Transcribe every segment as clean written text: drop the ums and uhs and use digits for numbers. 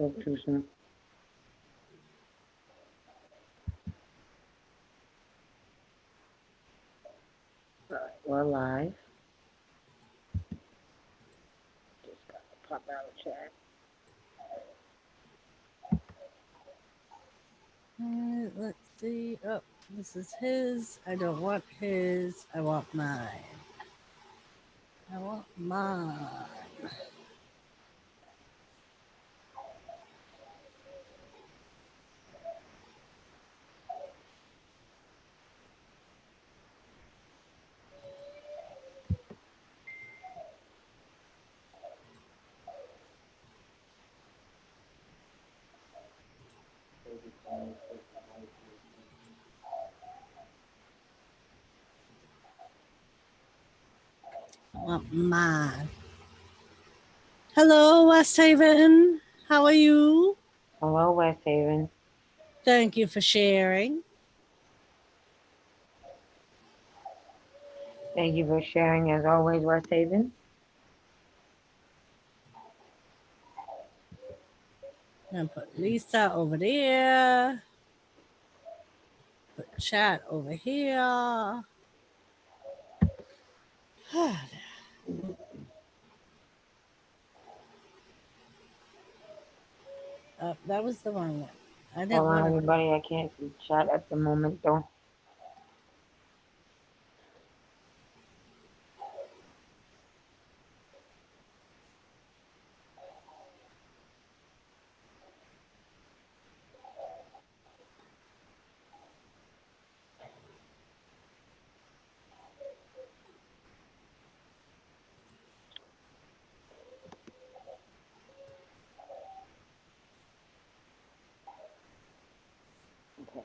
spoke too soon. We're live. Just got to pop out of chat. Let's see. Oh, this is his. I don't want his. I want mine. I want mine. I want mine. Hello, West Haven. How are you? Hello, West Haven. Thank you for sharing. Thank you for sharing as always, West Haven. And put Lisa over there. Put chat over here. That was the wrong one. I didn't Hold on, want to. everybody. I can't see chat at the moment, though. Okay.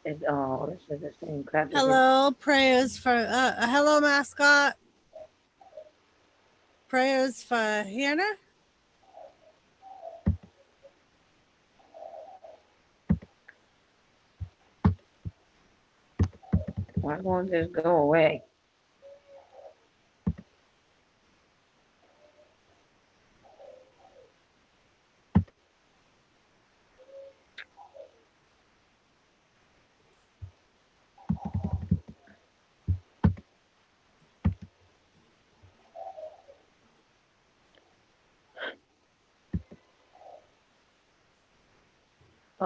This is the same crap. Hello, prayers for. Hello, mascot. Prayers for Hannah. Why won't this go away?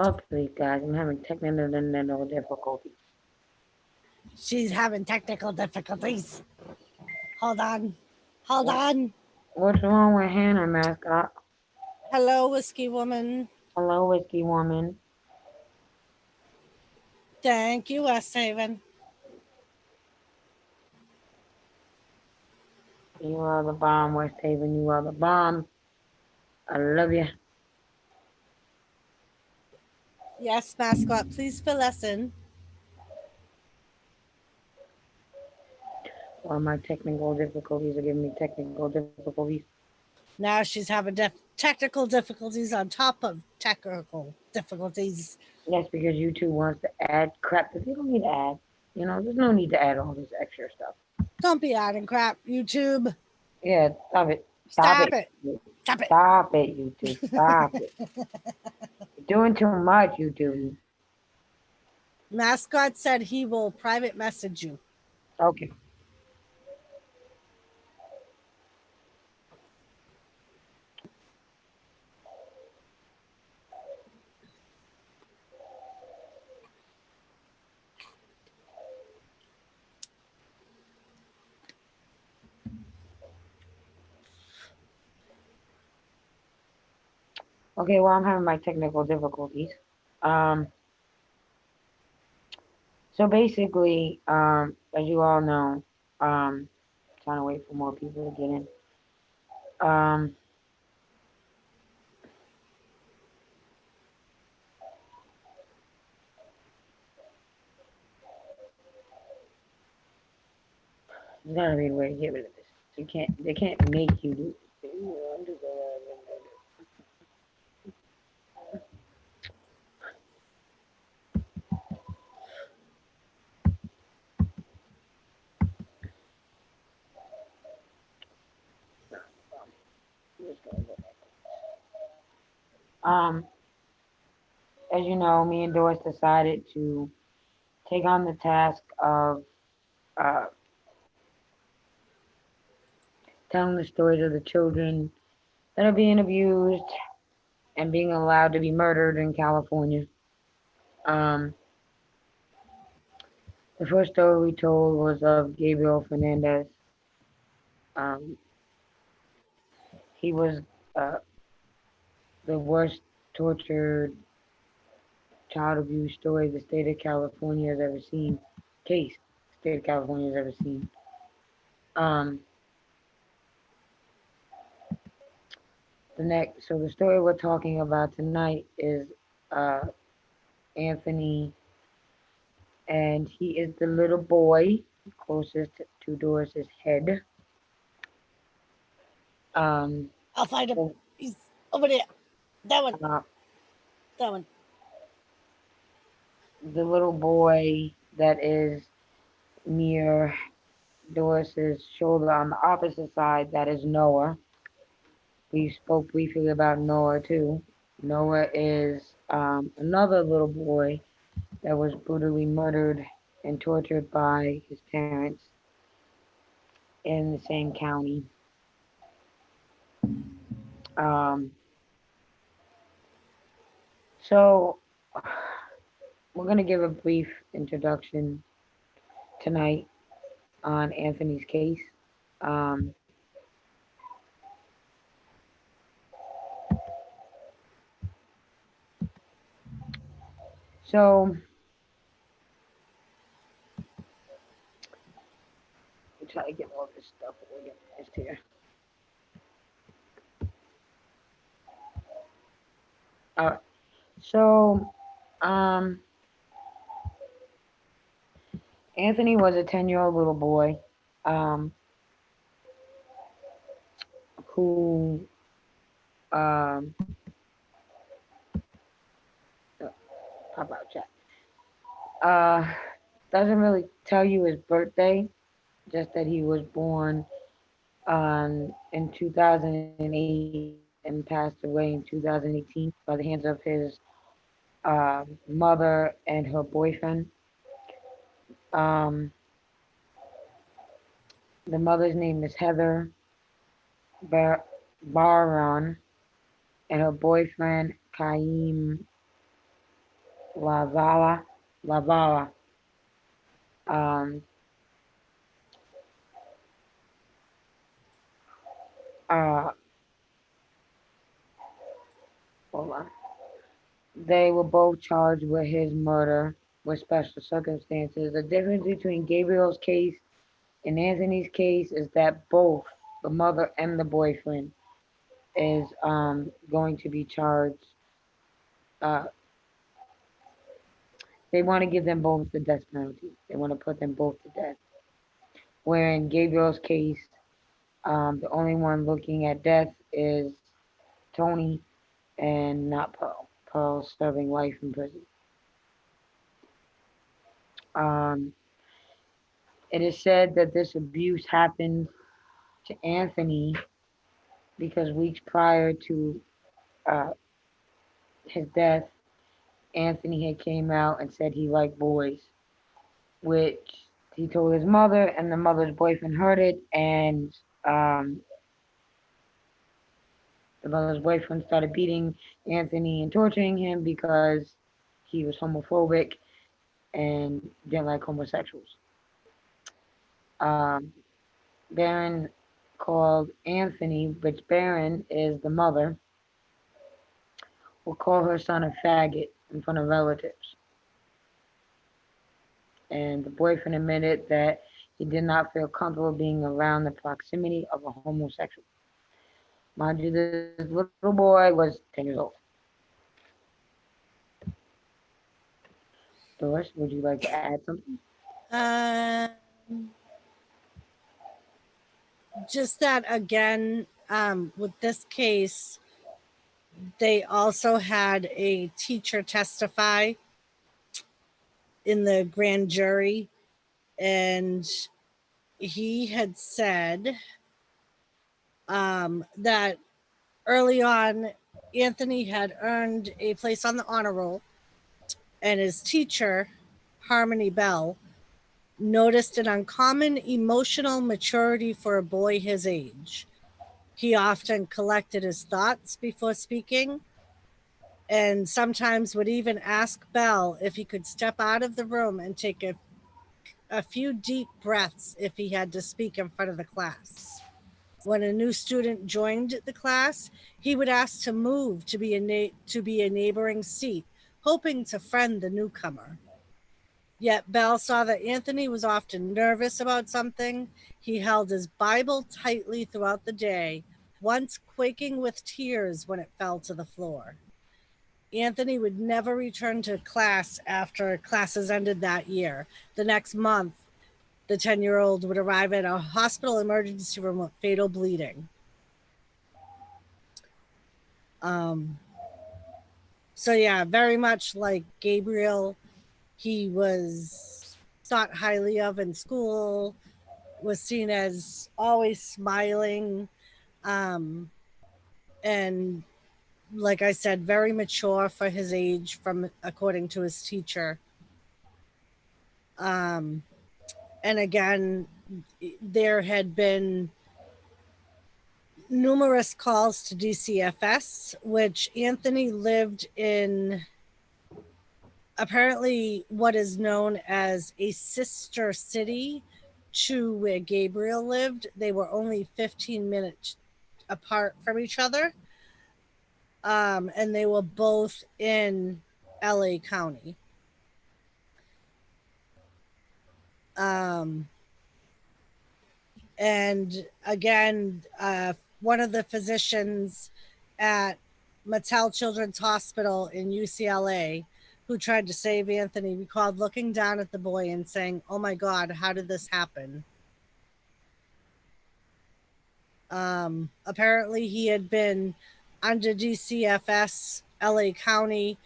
Oh, please, guys. I'm having technical difficulties. She's having technical difficulties. Hold on. Hold on. What's wrong with Hannah, mascot? Hello, Whiskey Woman. Hello, Whiskey Woman. Thank you, West Haven. You are the bomb, West Haven. You are the bomb. I love you. Yes, mascot, please fill us in. Well, my technical difficulties are giving me technical difficulties. Now she's having technical difficulties on top of technical difficulties. Yes, because YouTube wants to add crap that they don't need to add. You know, there's no need to add all this extra stuff. Don't be adding crap, YouTube. Yeah, stop it. Stop it. Stop it. Stop it, YouTube. Stop it. You're doing too much, YouTube. Mascot said he will private message you. Okay. Okay, well, I'm having my technical difficulties. So basically, as you all know, trying to wait for more people to get in. There's gotta be a way to get rid of this. You can't. They can't make you do. Um, as you know, me and Doris decided to take on the task of uh, telling the stories of the children that are being abused and being allowed to be murdered in California. Um, the first story we told was of Gabriel Fernandez. Um, he was uh, the worst tortured child abuse story the state of California has ever seen. Case the state of California has ever seen. Um, so the story we're talking about tonight is uh, Anthony, and he is the little boy closest to Doris's head. Um, I'll find him. the, He's over there. That one. uh, That one. the little boy that is near Doris's shoulder on the opposite side, that is Noah. We spoke briefly about Noah too. Noah is another little boy that was brutally murdered and tortured by his parents in the same county. Um, so we're going to give a brief introduction tonight on Anthony's case. Um, so we try to get all this stuff organized here. All right. So um, Anthony was a 10-year-old little boy um, who um, pop out chat. Uh, doesn't really tell you his birthday, just that he was born in 2008 and passed away in 2018 by the hands of his mother and her boyfriend. Um, the mother's name is Heather Bar- Baron, and her boyfriend Kaim Lavala. Lavala. Um, uh, hold on. They were both charged with his murder with special circumstances. The difference between Gabriel's case and Anthony's case is that both the mother and the boyfriend is going to be charged. Uh, they want to give them both the death penalty. They want to put them both to death. Where in Gabriel's case, the only one looking at death is Tony and not Pearl. Pearl's serving life in prison. Um, it is said that this abuse happened to Anthony because weeks prior to uh, his death, Anthony had came out and said he liked boys, which he told his mother, and the mother's boyfriend heard it, and um, the mother's boyfriend started beating Anthony and torturing him because he was homophobic and didn't like homosexuals. Um, Baron called Anthony, which Baron is the mother, will call her son a faggot in front of relatives. And the boyfriend admitted that he did not feel comfortable being around the proximity of a homosexual. Mind you, this little boy was 10 years old. Doris, would you like to add something? Um, just that again, with this case, they also had a teacher testify in the grand jury, and he had said that early on, Anthony had earned a place on the honor roll, and his teacher, Harmony Bell, noticed an uncommon emotional maturity for a boy his age. He often collected his thoughts before speaking, and sometimes would even ask Bell if he could step out of the room and take a few deep breaths if he had to speak in front of the class. When a new student joined the class, he would ask to move to be a neighboring seat, hoping to friend the newcomer. Yet Bell saw that Anthony was often nervous about something. He held his Bible tightly throughout the day, once quaking with tears when it fell to the floor. Anthony would never return to class after classes ended that year. The next month, the 10-year-old would arrive at a hospital emergency room with fatal bleeding. Um, so, yeah, very much like Gabriel, he was thought highly of in school, was seen as always smiling, um, and like I said, very mature for his age, from according to his teacher. Um, and again, there had been numerous calls to DCFS, which Anthony lived in apparently what is known as a sister city to where Gabriel lived. They were only 15 minutes apart from each other, and they were both in LA County. Um, and again, one of the physicians at Mattel Children's Hospital in UCLA who tried to save Anthony recalled looking down at the boy and saying, "Oh my God, how did this happen?" Apparently, he had been under DCFS LA County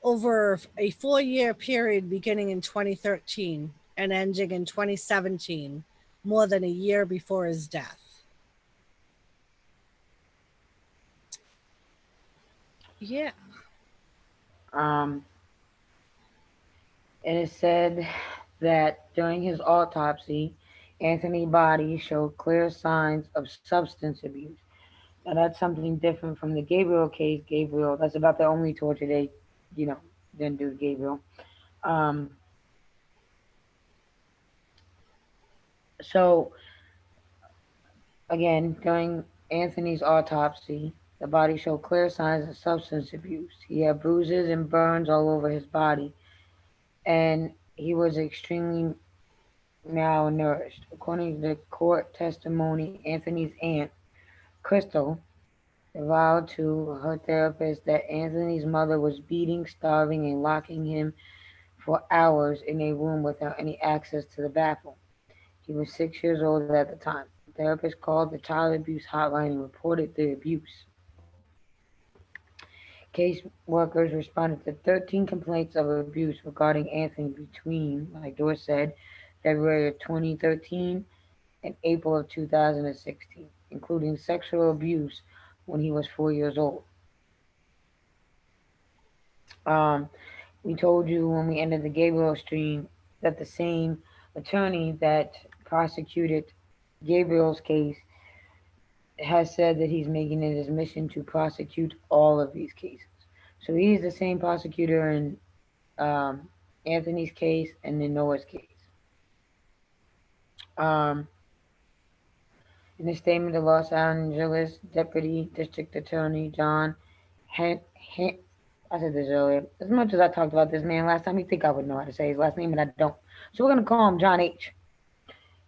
over a 4-year period beginning in 2013 and ending in 2017, more than a year before his death. Yeah. Um, it is said that during his autopsy, Anthony's body showed clear signs of substance abuse. Now that's something different from the Gabriel case. Gabriel, that's about the only torture they, you know, didn't do to Gabriel. Um, so again, during Anthony's autopsy, the body showed clear signs of substance abuse. He had bruises and burns all over his body, and he was extremely malnourished. According to the court testimony, Anthony's aunt, Crystal, vowed to her therapist that Anthony's mother was beating, starving, and locking him for hours in a room without any access to the bathroom. He was 6 years old at the time. The therapist called the child abuse hotline and reported the abuse. Case workers responded to 13 complaints of abuse regarding Anthony between, like Doris said, February of 2013 and April of 2016, including sexual abuse when he was 4 years old. Um, we told you when we ended the Gabriel stream that the same attorney that prosecuted Gabriel's case has said that he's making it his mission to prosecute all of these cases. So he's the same prosecutor in um, Anthony's case and in Noah's case. Um, in a statement, the Los Angeles Deputy District Attorney John Han, Han, I said this earlier. As much as I talked about this man last time, you think I would know how to say his last name, and I don't. So we're gonna call him John H.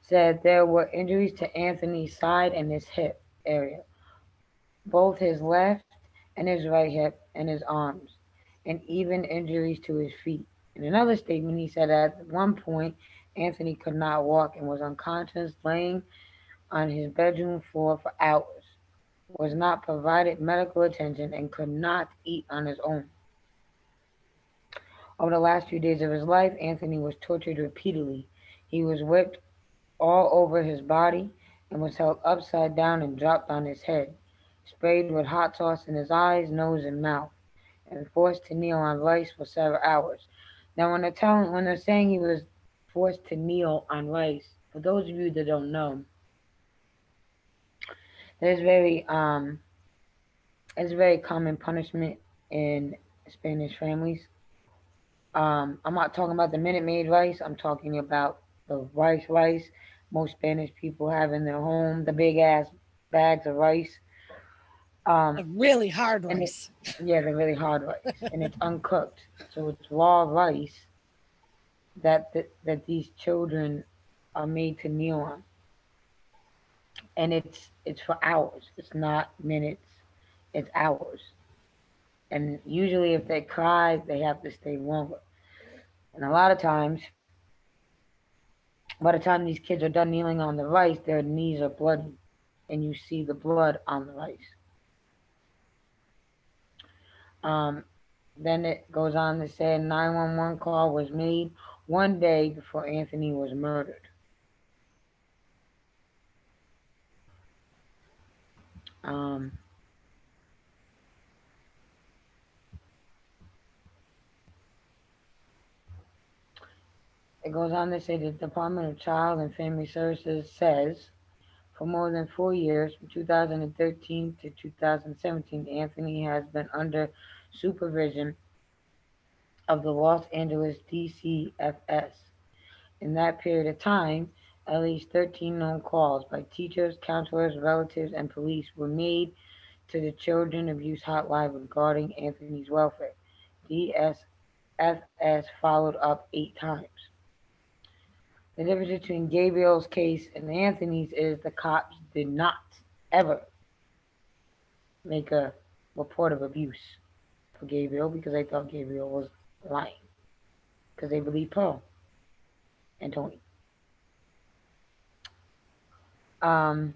Said there were injuries to Anthony's side and his hip area, both his left and his right hip and his arms, and even injuries to his feet. In another statement, he said at one point Anthony could not walk and was unconscious, laying on his bedroom floor for hours, was not provided medical attention, and could not eat on his own. Over the last few days of his life, Anthony was tortured repeatedly. He was whipped all over his body and was held upside down and dropped on his head, sprayed with hot sauce in his eyes, nose, and mouth, and forced to kneel on rice for several hours. Now, when they're saying he was forced to kneel on rice, for those of you that don't know, there's it's very common punishment in Spanish families. I'm not talking about the Minute Maid rice. I'm talking about the rice most Spanish people have in their home, the big ass bags of rice. Um, A really hard and it, rice. yeah, the really hard rice, and it's uncooked, so it's raw rice that these children are made to kneel on, and it's for hours. It's not minutes. It's hours. And usually, if they cry, they have to stay longer. And a lot of times, by the time these kids are done kneeling on the rice, their knees are bloody, and you see the blood on the rice. Um, then it goes on to say a 911 call was made one day before Anthony was murdered. Um, it goes on to say the Department of Child and Family Services says for more than 4 years, from 2013 to 2017, Anthony has been under supervision of the Los Angeles DCFS. In that period of time, at least 13 known calls by teachers, counselors, relatives, and police were made to the Children Abuse Hotline regarding Anthony's welfare. DSFS followed up 8 times. The difference between Gabriel's case and Anthony's is the cops did not ever make a report of abuse for Gabriel because they thought Gabriel was lying because they believed Paul and Tony. Um,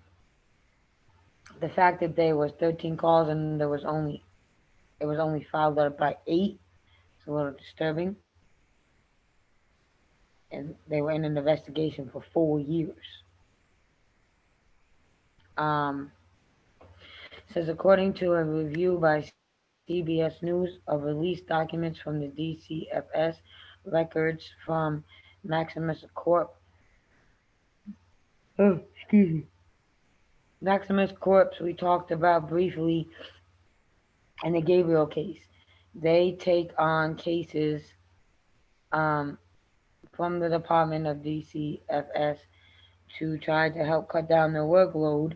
the fact that there was 13 calls and it was only followed up by 8 is a little disturbing. And they were in an investigation for 4 years. Um, says according to a review by CBS News of released documents from the DCFS records from Maximus Corp. Oh, excuse me. Maximus Corp. We talked about briefly in the Gabriel case. They take on cases um, from the Department of DCFS to try to help cut down their workload.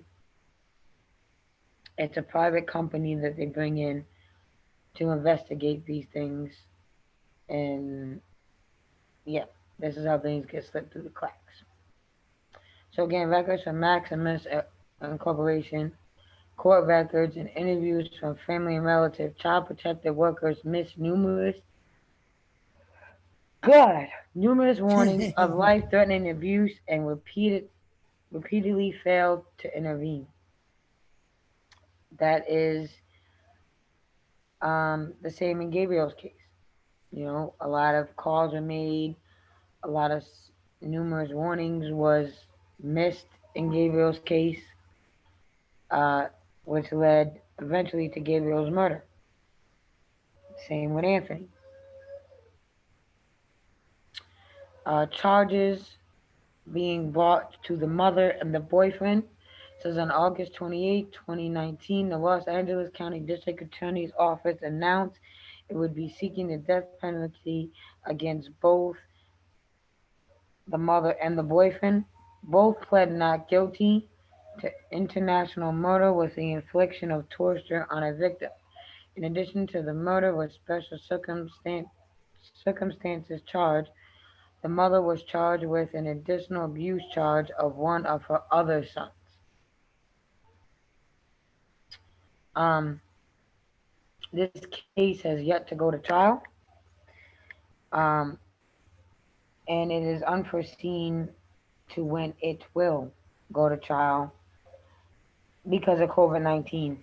It's a private company that they bring in to investigate these things, and yeah, this is how things get slipped through the cracks. So again, records from Maximus Incorporation, court records, and interviews from family and relative child protective workers missed God, numerous warnings of life-threatening abuse and repeatedly failed to intervene. That is the same in Gabriel's case. You know, a lot of calls were made, a lot of numerous warnings was missed in Gabriel's case, uh, which led eventually to Gabriel's murder. Same with Anthony. Charges being brought to the mother and the boyfriend. Says on August 28, 2019, the Los Angeles County District Attorney's Office announced it would be seeking the death penalty against both the mother and the boyfriend. Both pled not guilty to international murder with the infliction of torture on a victim. In addition to the murder with special circumstances charge, the mother was charged with an additional abuse charge of one of her other sons. Um, this case has yet to go to trial, um, and it is unforeseen to when it will go to trial because of COVID-19.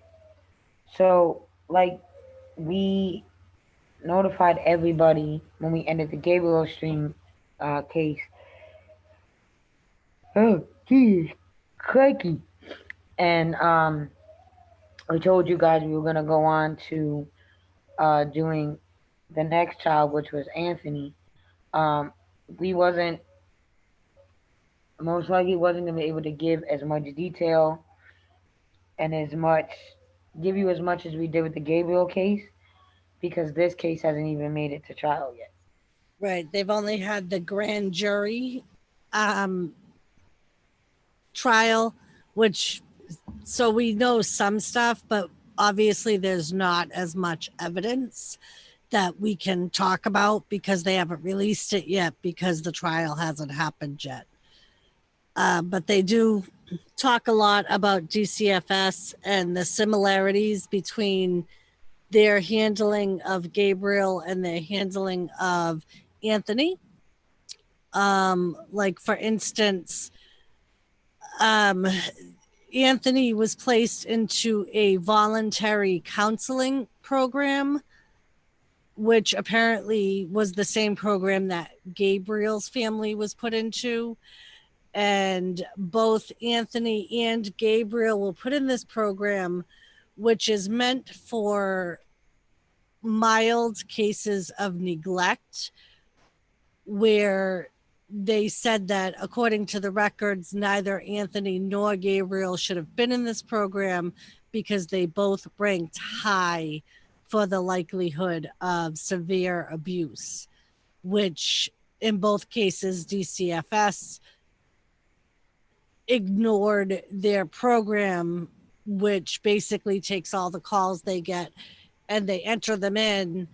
So, like, we notified everybody when we ended the Gabriel Stream case. Oh, geez, crikey. And we told you guys we were going to go on to doing the next child, which was Anthony. Um, we wasn't, most likely wasn't going to be able to give as much detail and give you as much as we did with the Gabriel case because this case hasn't even made it to trial yet. Right. They've only had the grand jury um, trial, which, so we know some stuff, but obviously there's not as much evidence that we can talk about because they haven't released it yet because the trial hasn't happened yet. But they do talk a lot about DCFS and the similarities between their handling of Gabriel and their handling of Anthony. Like, for instance, Anthony was placed into a voluntary counseling program, which apparently was the same program that Gabriel's family was put into. And both Anthony and Gabriel were put in this program, which is meant for mild cases of neglect, where they said that according to the records, neither Anthony nor Gabriel should have been in this program because they both ranked high for the likelihood of severe abuse, which in both cases, DCFS ignored their program, which basically takes all the calls they get and they enter them in,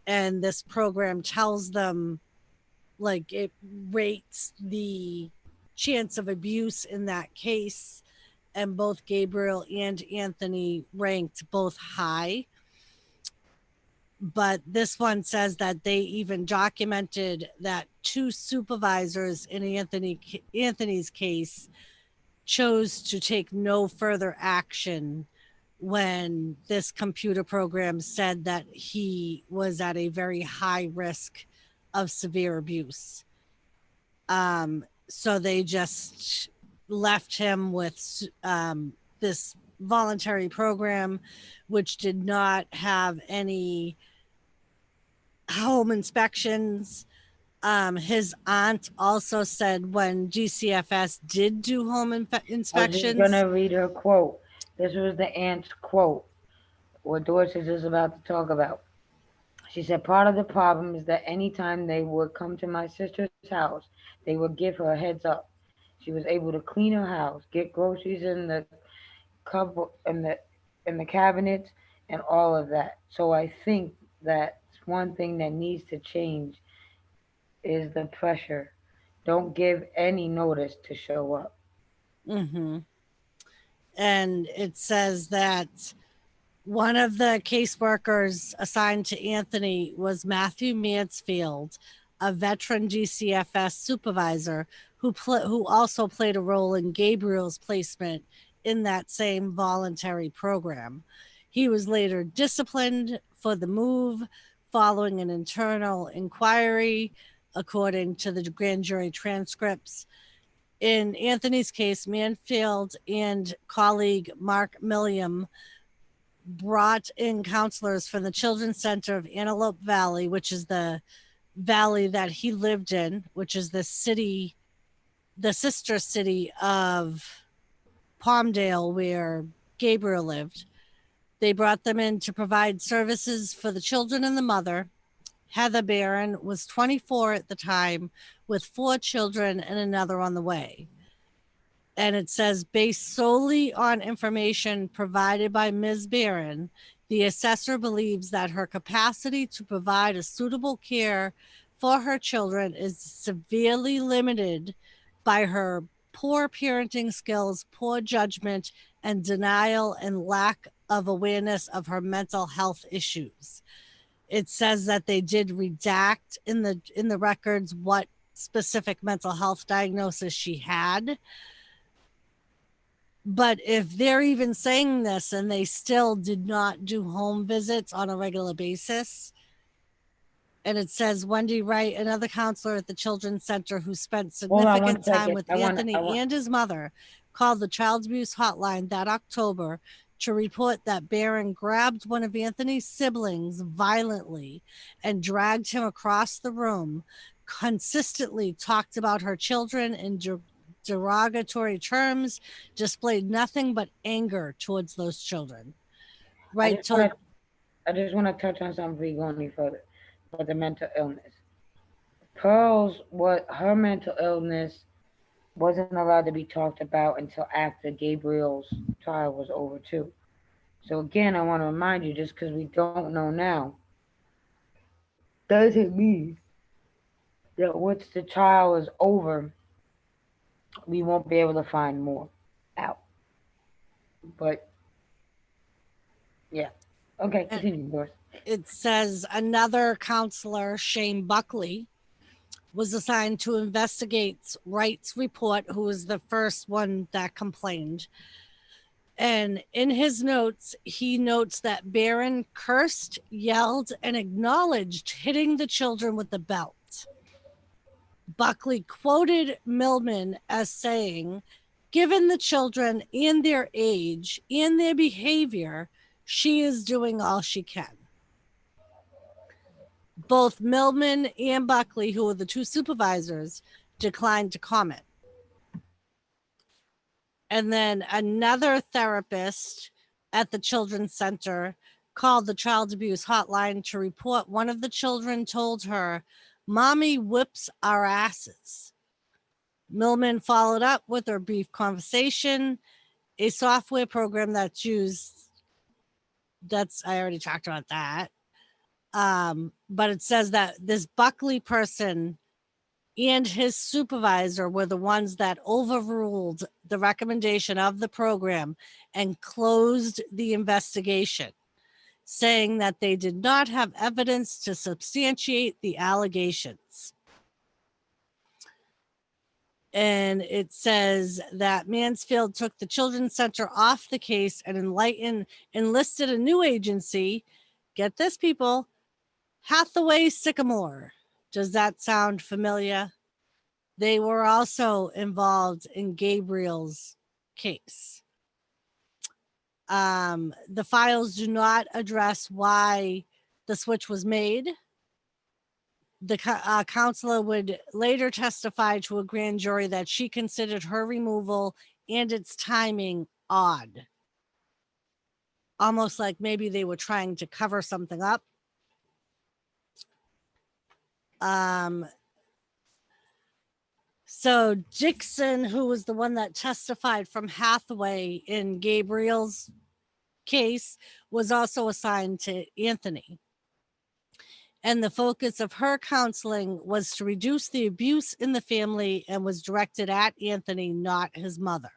and this program tells them, like, it rates the chance of abuse in that case, and both Gabriel and Anthony ranked both high. But this one says that they even documented that two supervisors in Anthony's case chose to take no further action when this computer program said that he was at a very high risk of severe abuse. So they just left him with this voluntary program, which did not have any home inspections. His aunt also said when GCFS did do home inspections. I was just going to read her quote. This was the aunt's quote, what Doris is just about to talk about. She said, part of the problem is that anytime they would come to my sister's house, they would give her a heads up. She was able to clean her house, get groceries in the cupboard, in the cabinets, and all of that. So I think that one thing that needs to change is the pressure. Don't give any notice to show up. Mm-hmm. And it says that one of the caseworkers assigned to Anthony was Matthew Mansfield, a veteran GCFS supervisor who also played a role in Gabriel's placement in that same voluntary program. He was later disciplined for the move following an internal inquiry, according to the grand jury transcripts. In Anthony's case, Mansfield and colleague Mark Milliam brought in counselors from the Children's Center of Antelope Valley, which is the valley that he lived in, which is the sister city of Palmdale, where Gabriel lived. They brought them in to provide services for the children and the mother. Heather Barron was 24 at the time, with 4 children and another on the way. And it says, based solely on information provided by Ms. Barron, the assessor believes that her capacity to provide a suitable care for her children is severely limited by her poor parenting skills, poor judgment, and denial and lack of awareness of her mental health issues. It says that they did redact in the records what specific mental health diagnosis she had. But if they're even saying this and they still did not do home visits on a regular basis, and it says Wendy Wright, another counselor at the Children's Center who spent Hold on one significant time second. with I Anthony want. and his mother, called the child abuse hotline that October to report that Barron grabbed one of Anthony's siblings violently and dragged him across the room, consistently talked about her children in derogatory terms, displayed nothing but anger towards those children. I Right just want told to. I just want to touch on something before you go any further. For the mental illness. Pearl's what her mental illness wasn't allowed to be talked about until after Gabriel's trial was over too. So again, I want to remind you, just because we don't know now, doesn't mean that once the trial is over, we won't be able to find more out. But yeah, okay, continue, Doris. it says another counselor, Shane Buckley, was assigned to investigate Wright's report, who was the first one that complained. And in his notes, he notes that Barron cursed, yelled, and acknowledged hitting the children with the belt. Buckley quoted Millman as saying, "Given the children and their age and their behavior, she is doing all she can." Both Millman and Buckley, who were the two supervisors, declined to comment. And then another therapist at the Children's Center called the child abuse hotline to report one of the children told her, "Mommy whips our asses." Millman followed up with her brief conversation, a software program that's used. I already talked about that. But it says that this Buckley person and his supervisor were the ones that overruled the recommendation of the program and closed the investigation, saying that they did not have evidence to substantiate the allegations. And it says that Mansfield took the Children's Center off the case and enlisted a new agency. Get this, people, Hathaway Sycamore. Does that sound familiar? They were also involved in Gabriel's case. The files do not address why the switch was made. The counselor would later testify to a grand jury that she considered her removal and its timing odd. Almost like maybe they were trying to cover something up. So Dixon, who was the one that testified from Hathaway in Gabriel's case, was also assigned to Anthony. And the focus of her counseling was to reduce the abuse in the family and was directed at Anthony, not his mother.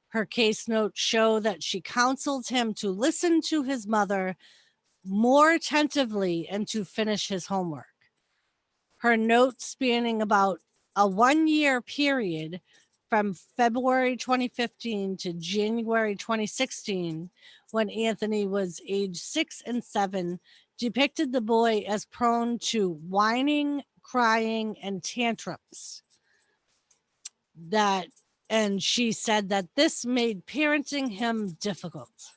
Her case notes show that she counseled him to listen to his mother more attentively and to finish his homework. Her notes spanning about a 1-year period from February 2015 to January 2016, when Anthony was age 6 and 7, depicted the boy as prone to whining, crying, and tantrums. And she said that this made parenting him difficult.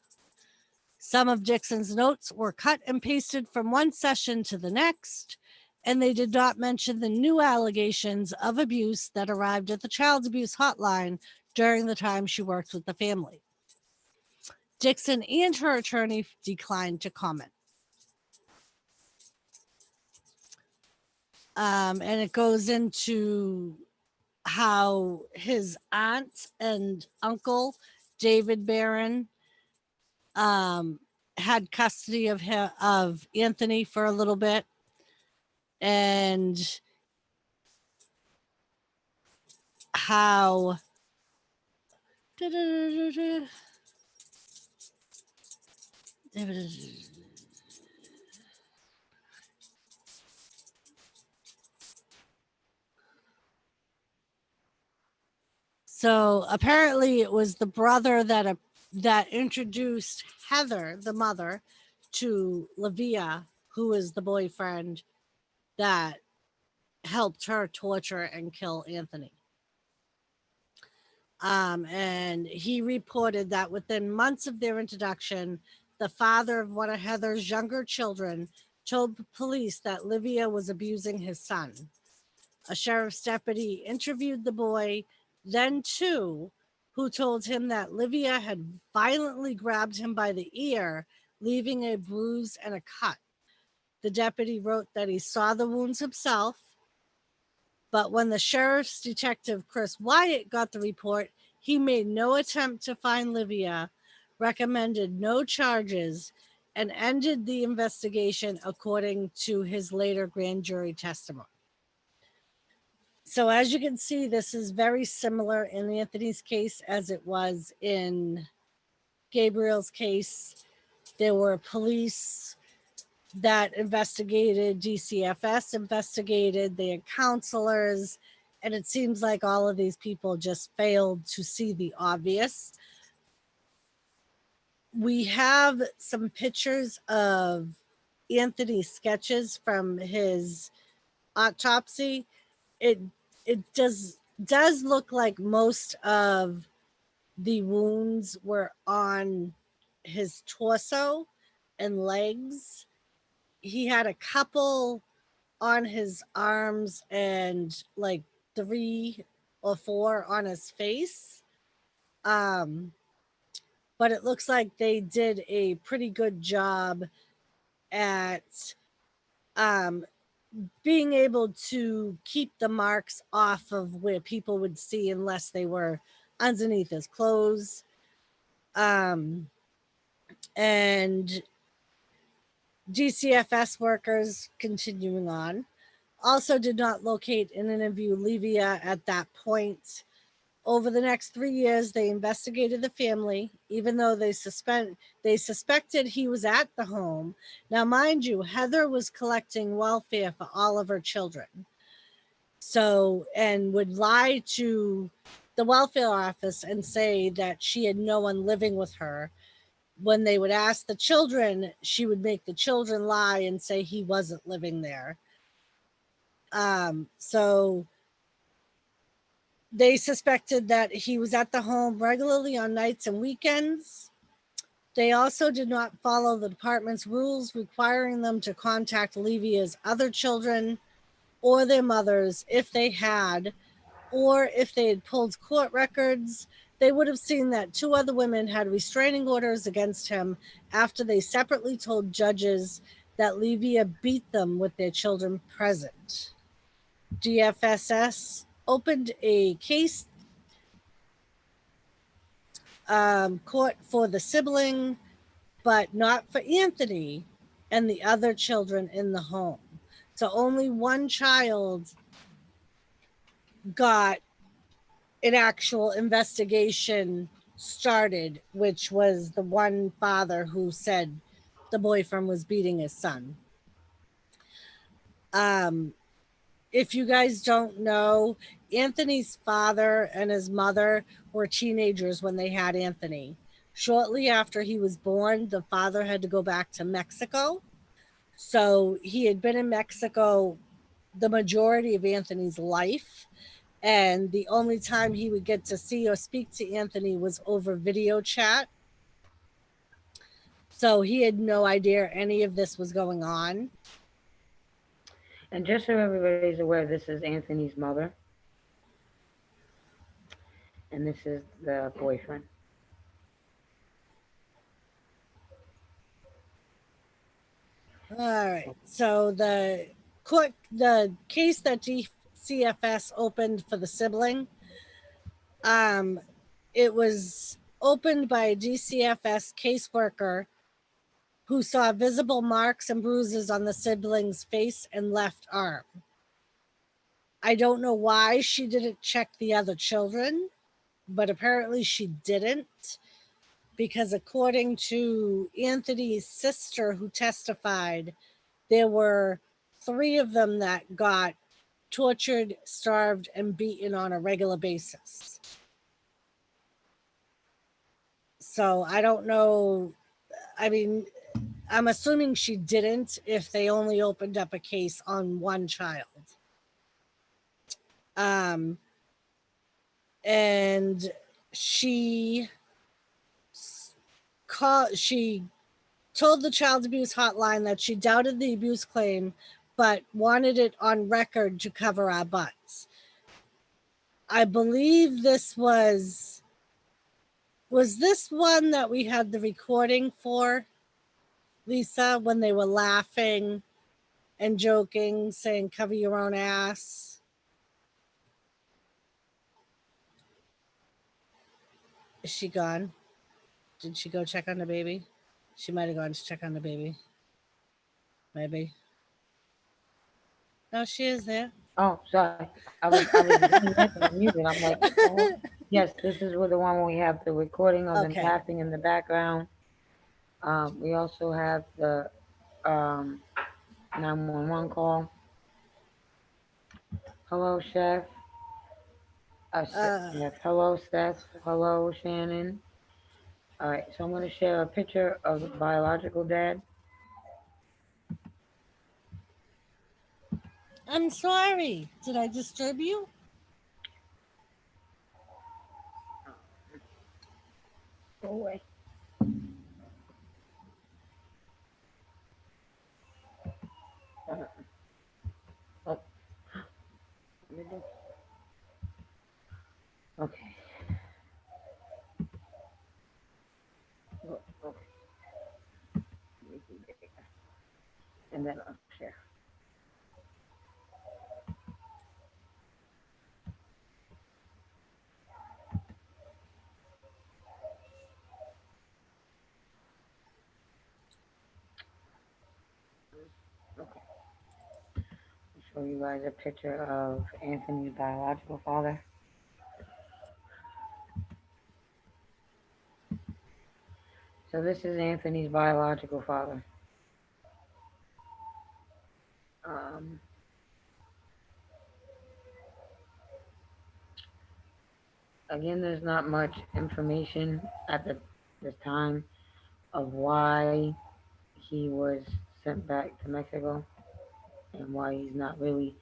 Some of Dixon's notes were cut and pasted from one session to the next, and they did not mention the new allegations of abuse that arrived at the child abuse hotline during the time she worked with the family. Dixon and her attorney declined to comment. And it goes into how his aunt and uncle, David Barron, had custody of Anthony for a little bit, and how So apparently, it was the brother that introduced Heather, the mother, to Livia, who is the boyfriend that helped her torture and kill Anthony. And he reported that within months of their introduction, the father of one of Heather's younger children told police that Livia was abusing his son. A sheriff's deputy interviewed the boy, then two, who told him that Livia had violently grabbed him by the ear, leaving a bruise and a cut. The deputy wrote that he saw the wounds himself, but when the sheriff's detective, Chris Wyatt, got the report, he made no attempt to find Livia, recommended no charges, and ended the investigation, according to his later grand jury testimony. So, as you can see, this is very similar in Anthony's case as it was in Gabriel's case. There were police that investigated, DCFS investigated, they had counselors, and it seems like all of these people just failed to see the obvious. We have some pictures of Anthony's sketches from his autopsy. It does look like most of the wounds were on his torso and legs. He had a couple on his arms and like 3 or 4 on his face. But it looks like they did a pretty good job at being able to keep the marks off of where people would see unless they were underneath his clothes. And DCFS workers, continuing on, also did not locate and interview Livia at that point. Over the next 3 years, they investigated the family, even though they suspected he was at the home. Now, mind you, Heather was collecting welfare for all of her children. So, and would lie to the welfare office and say that she had no one living with her. When they would ask the children, she would make the children lie and say he wasn't living there. So they suspected that he was at the home regularly on nights and weekends. They also did not follow the department's rules requiring them to contact Livia's other children or their mothers if they had, or if they had pulled court records. They would have seen that 2 other women had restraining orders against him after they separately told judges that Livia beat them with their children present. DFSS opened a case court for the sibling, but not for Anthony and the other children in the home. So only one child got an actual investigation started, which was the one father who said the boyfriend was beating his son. If you guys don't know, Anthony's father and his mother were teenagers when they had Anthony. Shortly after he was born, the father had to go back to Mexico. So he had been in Mexico the majority of Anthony's life. And the only time he would get to see or speak to Anthony was over video chat. So he had no idea any of this was going on. And just so everybody's aware, this is Anthony's mother. And this is the boyfriend. All right. So the case that DCFS opened for the sibling, it was opened by a DCFS caseworker who saw visible marks and bruises on the sibling's face and left arm. I don't know why she didn't check the other children, but apparently she didn't, because according to Anthony's sister who testified, there were 3 of them that got tortured, starved, and beaten on a regular basis. So I don't know. I mean, I'm assuming she didn't if they only opened up a case on one child. Um, and she she told the child abuse hotline that she doubted the abuse claim but wanted it on record to cover our butts. I believe this was this one that we had the recording for, Lisa, when they were laughing and joking, saying cover your own ass. Is she gone? Did she go check on the baby? She might have gone to check on the baby. Maybe. No, she is there. Oh, sorry. I was getting this and I'm muted. I'm like, what the hell? Yes, this is with the one where we have the recording of them Okay. laughing in the background. We also have the um 911 call. Hello, chef. Uh, Chef. Hello, Seth. Hello, Shannon. All right, so I'm going to share a picture of the biological dad. I'm sorry. Did I disturb you? Go away. Uh, oh, okay. Okay. And then I'll share. Okay. I'll show you guys a picture of Anthony's biological father. So this is Anthony's biological father. Um, Again, there's not much information at this time of why he was sent back to Mexico and why he's not really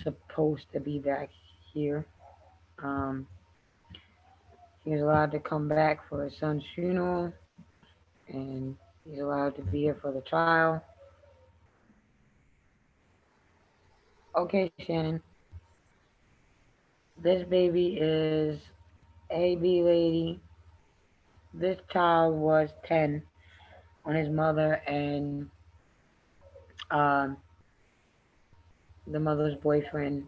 supposed to be back here. Um, he was allowed to come back for his son's funeral, and he's allowed to be here for the trial. Okay, Shannon, this baby is AB lady. This child was 10 when his mother and um, the mother's boyfriend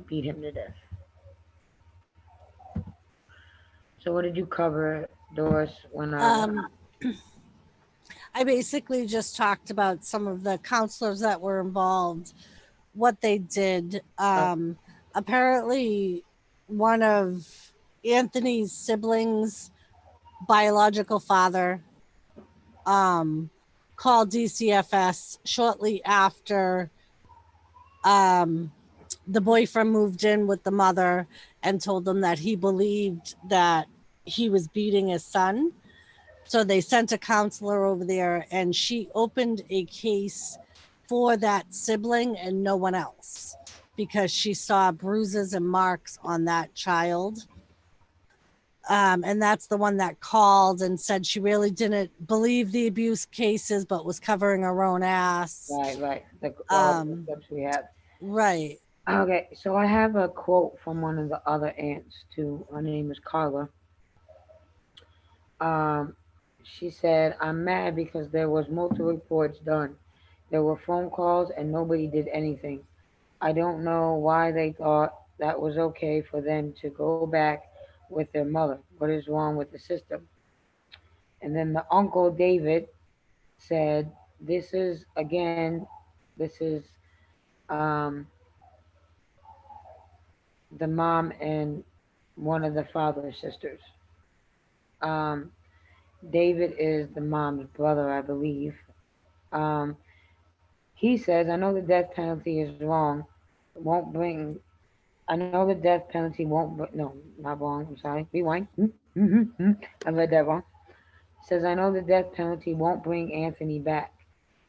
beat him to death. So, what did you cover, Doris, when Um, I basically just talked about some of the counselors that were involved, what they did. Apparently, one of Anthony's siblings' biological father um, called DCFS shortly after um, the boyfriend moved in with the mother and told them that he believed that he was beating his son. So they sent a counselor over there and she opened a case for that sibling and no one else because she saw bruises and marks on that child. And that's the one that called and said she really didn't believe the abuse cases, but was covering her own ass. right, all the Um, clips we have. right. Okay, so I have a quote from one of the other aunts too. Her name is Carla. Um, she said, "I'm mad because there was multiple reports done. There were phone calls and nobody did anything. I don't know why they thought that was okay for them to go back with their mother. What is wrong with the system?" And then the uncle David said, "This is again, this is um, the mom and one of the father's sisters. Um, David is the mom's brother, I believe. Um, he says, I know the death penalty is wrong. It won't bring, I know the death penalty won't, but no, not wrong. I'm sorry. Rewind. I read that wrong. It says, I know the death penalty won't bring Anthony back,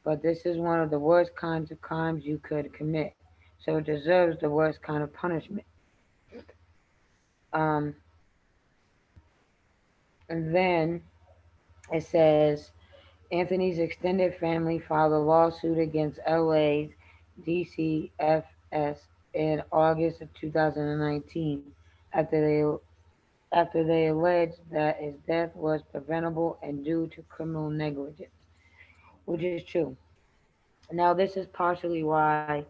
but this is one of the worst kinds of crimes you could commit. So it deserves the worst kind of punishment. Um, and then it says, Anthony's extended family filed a lawsuit against LA's DCFS in August of 2019 after they alleged that his death was preventable and due to criminal negligence, which is true. Now, this is partially why,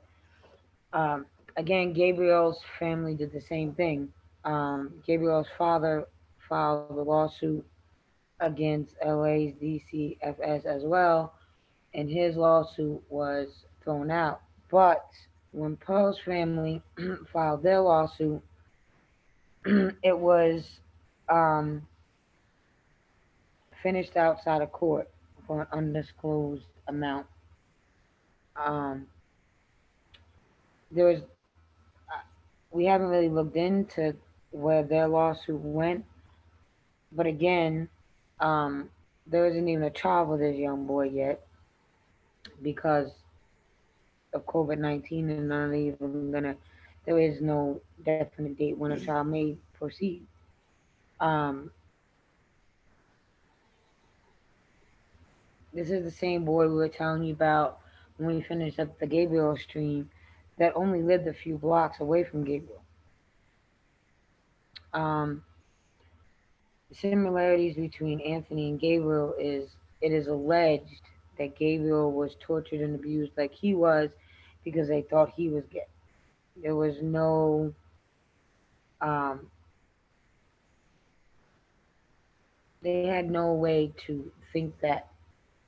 um, again, Gabriel's family did the same thing. Gabriel's father filed a lawsuit against LA's DCFS as well, and his lawsuit was thrown out. But when Pearl's family filed their lawsuit, it was um, finished outside of court for an undisclosed amount. Um, there was we haven't really looked into where their lawsuit went, but again, um, there isn't even a trial for this young boy yet because of COVID-19, and not even gonna. There is no definite date when a trial may proceed. Um, this is the same boy we were telling you about when we finished up the Gabriel stream that only lived a few blocks away from Gabriel. Um, Similarities between Anthony and Gabriel is it is alleged that Gabriel was tortured and abused like he was because they thought he was gay. There was no um, they had no way to think that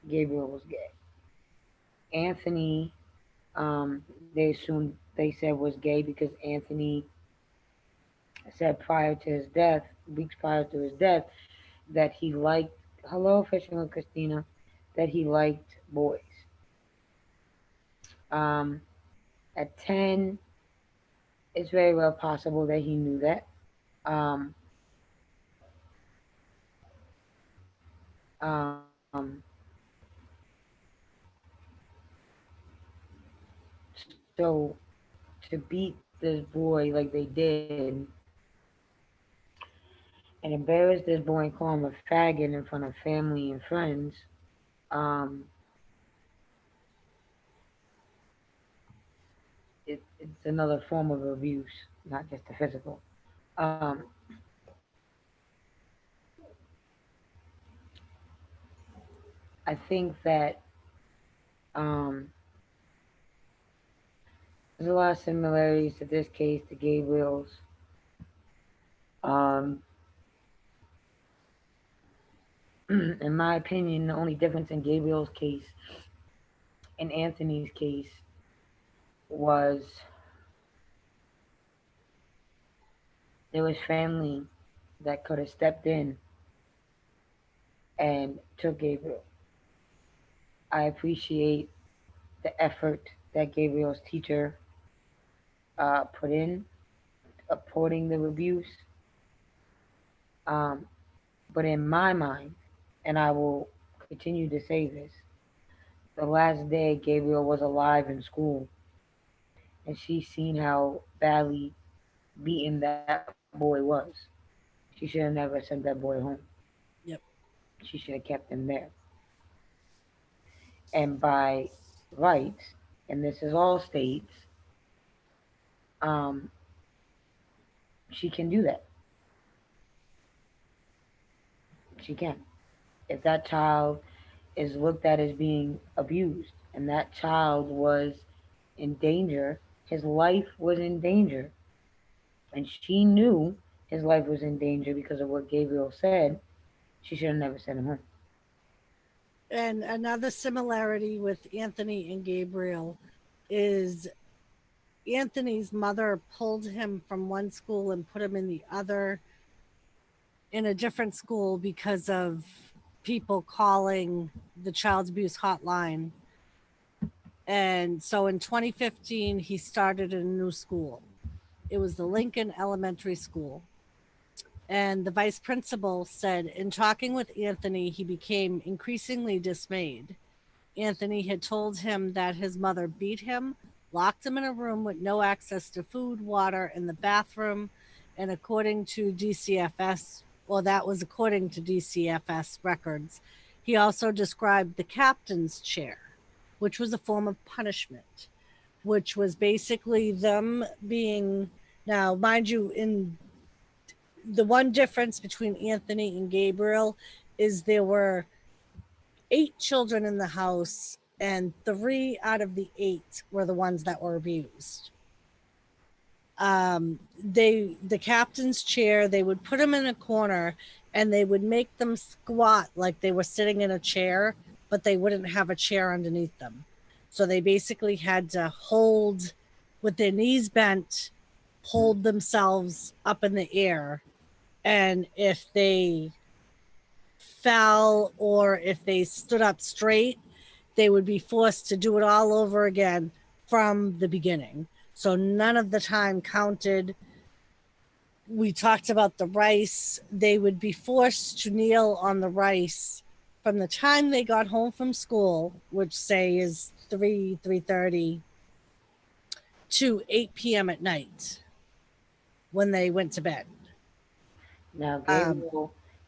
Gabriel was gay. Anthony, they assumed they said was gay because Anthony said prior to his death, weeks prior to his death, that he liked, hello, Fisherman Christina, that he liked boys. Um, at 10, it's very well possible that he knew that. Um, um, so to beat this boy like they did and embarrass this boy and call him a faggot in front of family and friends, um, it's another form of abuse, not just the physical. Um, I think that um, there's a lot of similarities to this case to Gabriel's. Um, in my opinion, the only difference in Gabriel's case and Anthony's case was there was family that could have stepped in and took Gabriel. I appreciate the effort that Gabriel's teacher put in upholding the abuse. Um, but in my mind, and I will continue to say this, the last day Gabriel was alive in school, and she seen how badly beaten that boy was. She should have never sent that boy home. Yep. She should have kept him there. And by rights, and this is all states, um, she can do that. She can. If that child is looked at as being abused and that child was in danger, his life was in danger, and she knew his life was in danger because of what Gabriel said, she should have never sent him home. And another similarity with Anthony and Gabriel is Anthony's mother pulled him from one school and put him in the other in a different school because of people calling the child abuse hotline. And so in 2015, he started a new school. It was the Lincoln Elementary School. And the vice principal said, in talking with Anthony, he became increasingly dismayed. Anthony had told him that his mother beat him, locked him in a room with no access to food, water, and the bathroom. And according to DCFS, well, that was according to DCFS records, he also described the captain's chair, which was a form of punishment, which was basically them being. Now, mind you, in the one difference between Anthony and Gabriel is there were 8 children in the house, and 3 out of the 8 were the ones that were abused. The captain's chair, they would put them in a corner and they would make them squat like they were sitting in a chair, but they wouldn't have a chair underneath them. So they basically had to hold with their knees bent, hold themselves up in the air. And if they fell or if they stood up straight, they would be forced to do it all over again from the beginning. So none of the time counted. We talked about the rice. They would be forced to kneel on the rice from the time they got home from school, which say is 3:30 to 8 p.m. at night when they went to bed. Now, Um,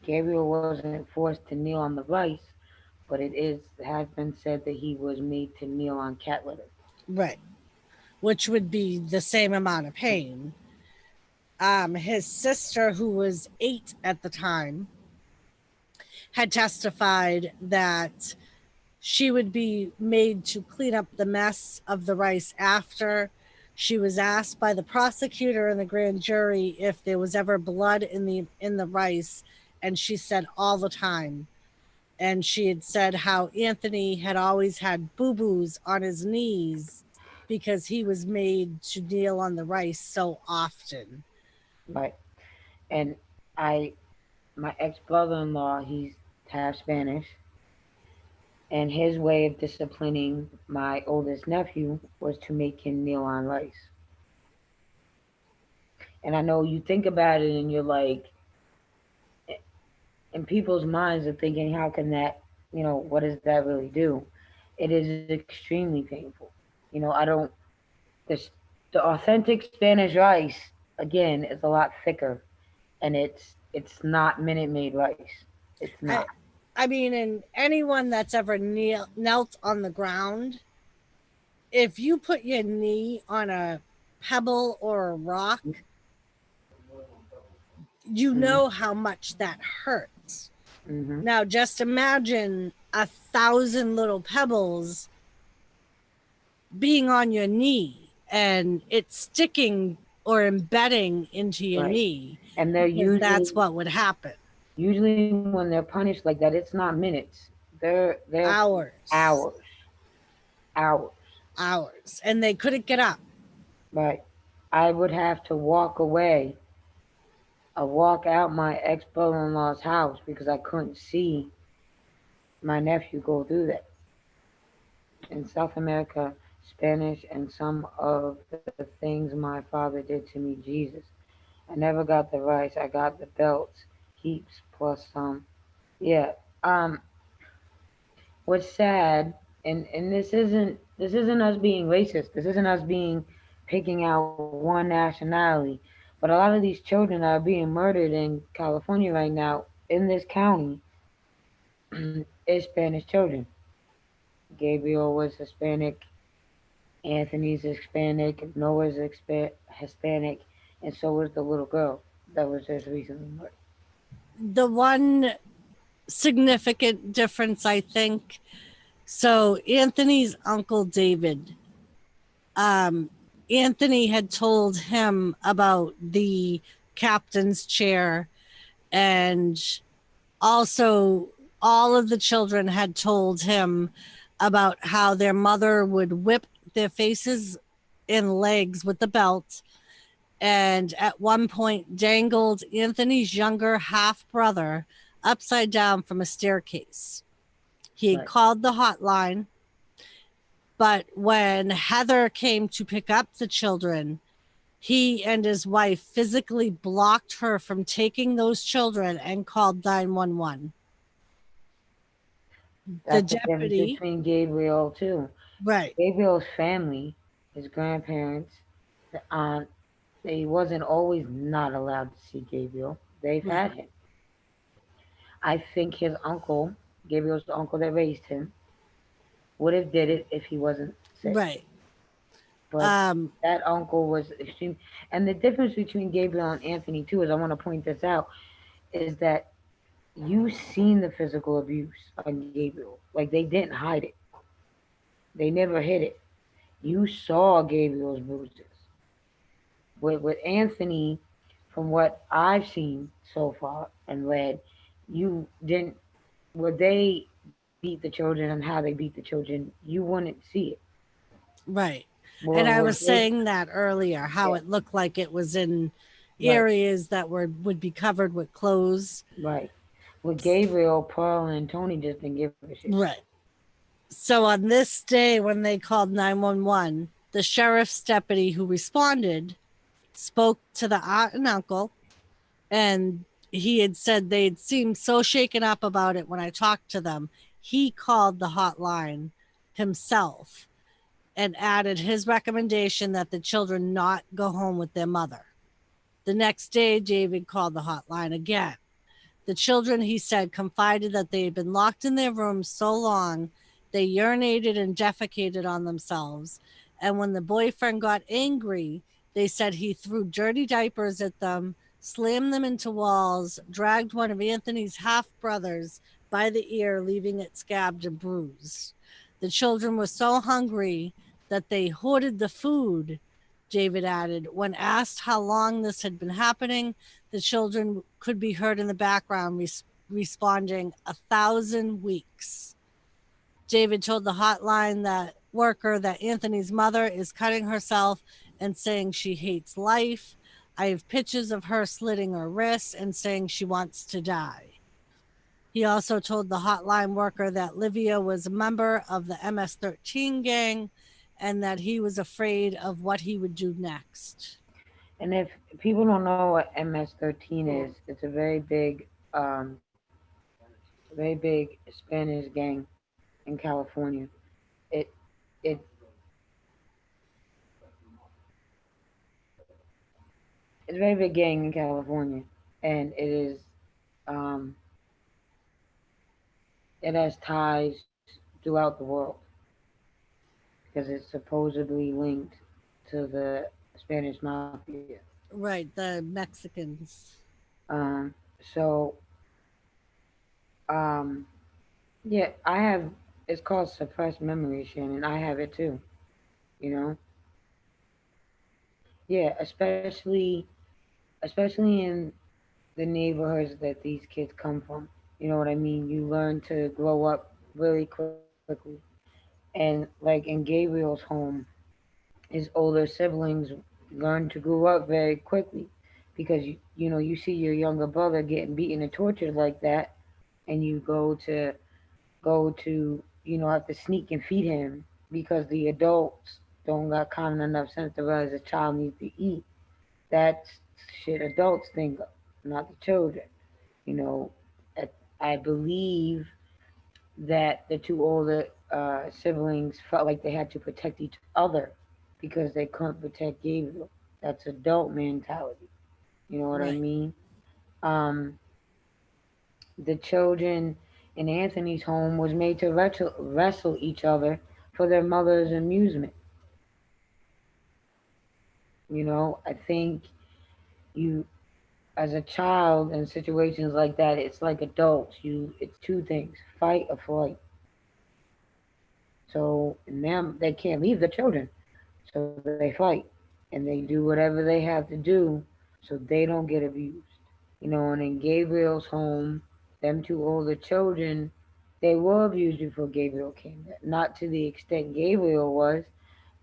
Gabriel wasn't forced to kneel on the rice, but has been said that he was made to kneel on cat litter. right, which would be the same amount of pain. His sister, who was 8 at the time, had testified that she would be made to clean up the mess of the rice after. She was asked by the prosecutor and the grand jury if there was ever blood in the rice, and she said all the time. And she had said how Anthony had always had boo-boos on his knees because he was made to kneel on the rice so often. Right. And I, my ex-brother-in-law, he's half Spanish, and his way of disciplining my oldest nephew was to make him kneel on rice. And I know you think about it and you're like, in people's minds are thinking, how can that, what does that really do? It is extremely painful. I don't, this, the authentic Spanish rice, again, is a lot thicker, and it's not Minute Maid rice. It's not. I, I mean, and anyone that's ever knelt on the ground, if you put your knee on a pebble or a rock, you Mm-hmm. know how much that hurts. Mm-hmm. Now, just imagine 1,000 little pebbles being on your knee and it's sticking or embedding into your Right. knee, And they're because usually that's what would happen. usually when they're punished like that, it's not minutes. They're Hours, hours, hours. hours, and they couldn't get up. Right. I would have to walk away, walk out my ex brother-in-law's house because I couldn't see my nephew go through that. In South America, Spanish and some of the things my father did to me, Jesus. I never got the rice. I got the belts, heaps plus some. Yeah. Um. What's sad, and this isn't us being racist. This isn't us being picking out one nationality. But a lot of these children that are being murdered in California right now in this county is Spanish children. Gabriel was Hispanic. Anthony's Hispanic, Noah's Hispanic, and so was the little girl that was just recently murdered. The one significant difference, I think, so Anthony's uncle David, um, Anthony had told him about the captain's chair, and also all of the children had told him about how their mother would whip their faces and legs with the belt, and at one point dangled Anthony's younger half brother upside down from a staircase. He had Right. called the hotline, but when Heather came to pick up the children, he and his wife physically blocked her from taking those children and called 911. The That's the difference deputy, between Gabriel too. right, Gabriel's family, his grandparents, the aunt, they wasn't always not allowed to see Gabriel. They've right, had him. I think his uncle, Gabriel's uncle that raised him, would have did it if he wasn't sick. right. But Um, that uncle was extreme. And the difference between Gabriel and Anthony too is I want to point this out is that you seen the physical abuse on Gabriel. Like they didn't hide it. They never hid it. You saw Gabriel's bruises. With Anthony, from what I've seen so far and read, you didn't where they beat the children and how they beat the children, you wouldn't see it. right. Well, And I with was Gabe, saying that earlier, yeah, how it looked like it was in right, areas that would be covered with clothes. right. With Gabriel, Paul, and Tony just didn't give a shit. Right. So on this day when they called 911, the sheriff's deputy who responded spoke to the aunt and uncle, and he had said they'd seemed so shaken up about it when I talked to them. He called the hotline himself and added his recommendation that the children not go home with their mother. The next day, David called the hotline again. The children, he said, confided that they had been locked in their rooms so long they urinated and defecated on themselves. And when the boyfriend got angry, they said he threw dirty diapers at them, slammed them into walls, dragged one of Anthony's half brothers by the ear, leaving it scabbed and bruised. The children were so hungry that they hoarded the food, David added. When asked how long this had been happening, the children could be heard in the background responding, 1,000 weeks. David told the hotline that worker that Anthony's mother is cutting herself and saying she hates life. I have pictures of her slitting her wrists and saying she wants to die. He also told the hotline worker that Livia was a member of the MS-13 gang and that he was afraid of what he would do next. And if people don't know what MS-13 is, it's um, a very big Spanish gang in California. It it it's a very big gang in California, and um, it has ties throughout the world because it's supposedly linked to the Spanish mafia. Right, the Mexicans. Um, so um, yeah, I have. It's called suppressed memory, Shannon. I have it too. You know, yeah, especially in the neighborhoods that these kids come from. You know what I mean? You learn to grow up really quickly. And like in Gabriel's home, his older siblings learn to grow up very quickly because you see your younger brother getting beaten and tortured like that, and you go to have to sneak and feed him because the adults don't got common enough sense to realize a child needs to eat. That's shit adults think of, not the children. You know, I believe that the two older siblings felt like they had to protect each other because they couldn't protect Gabriel. That's adult mentality. You know what I Right, mean? Um, the children in Anthony's home was made to wrestle each other for their mother's amusement. You know, I think you, as a child in situations like that, it's like adults. It's two things: fight or flight. So in them, they can't leave the children, so they fight and they do whatever they have to do so they don't get abused. You know, and in Gabriel's home, them two older children, they were abused before Gabriel came there. Not to the extent Gabriel was,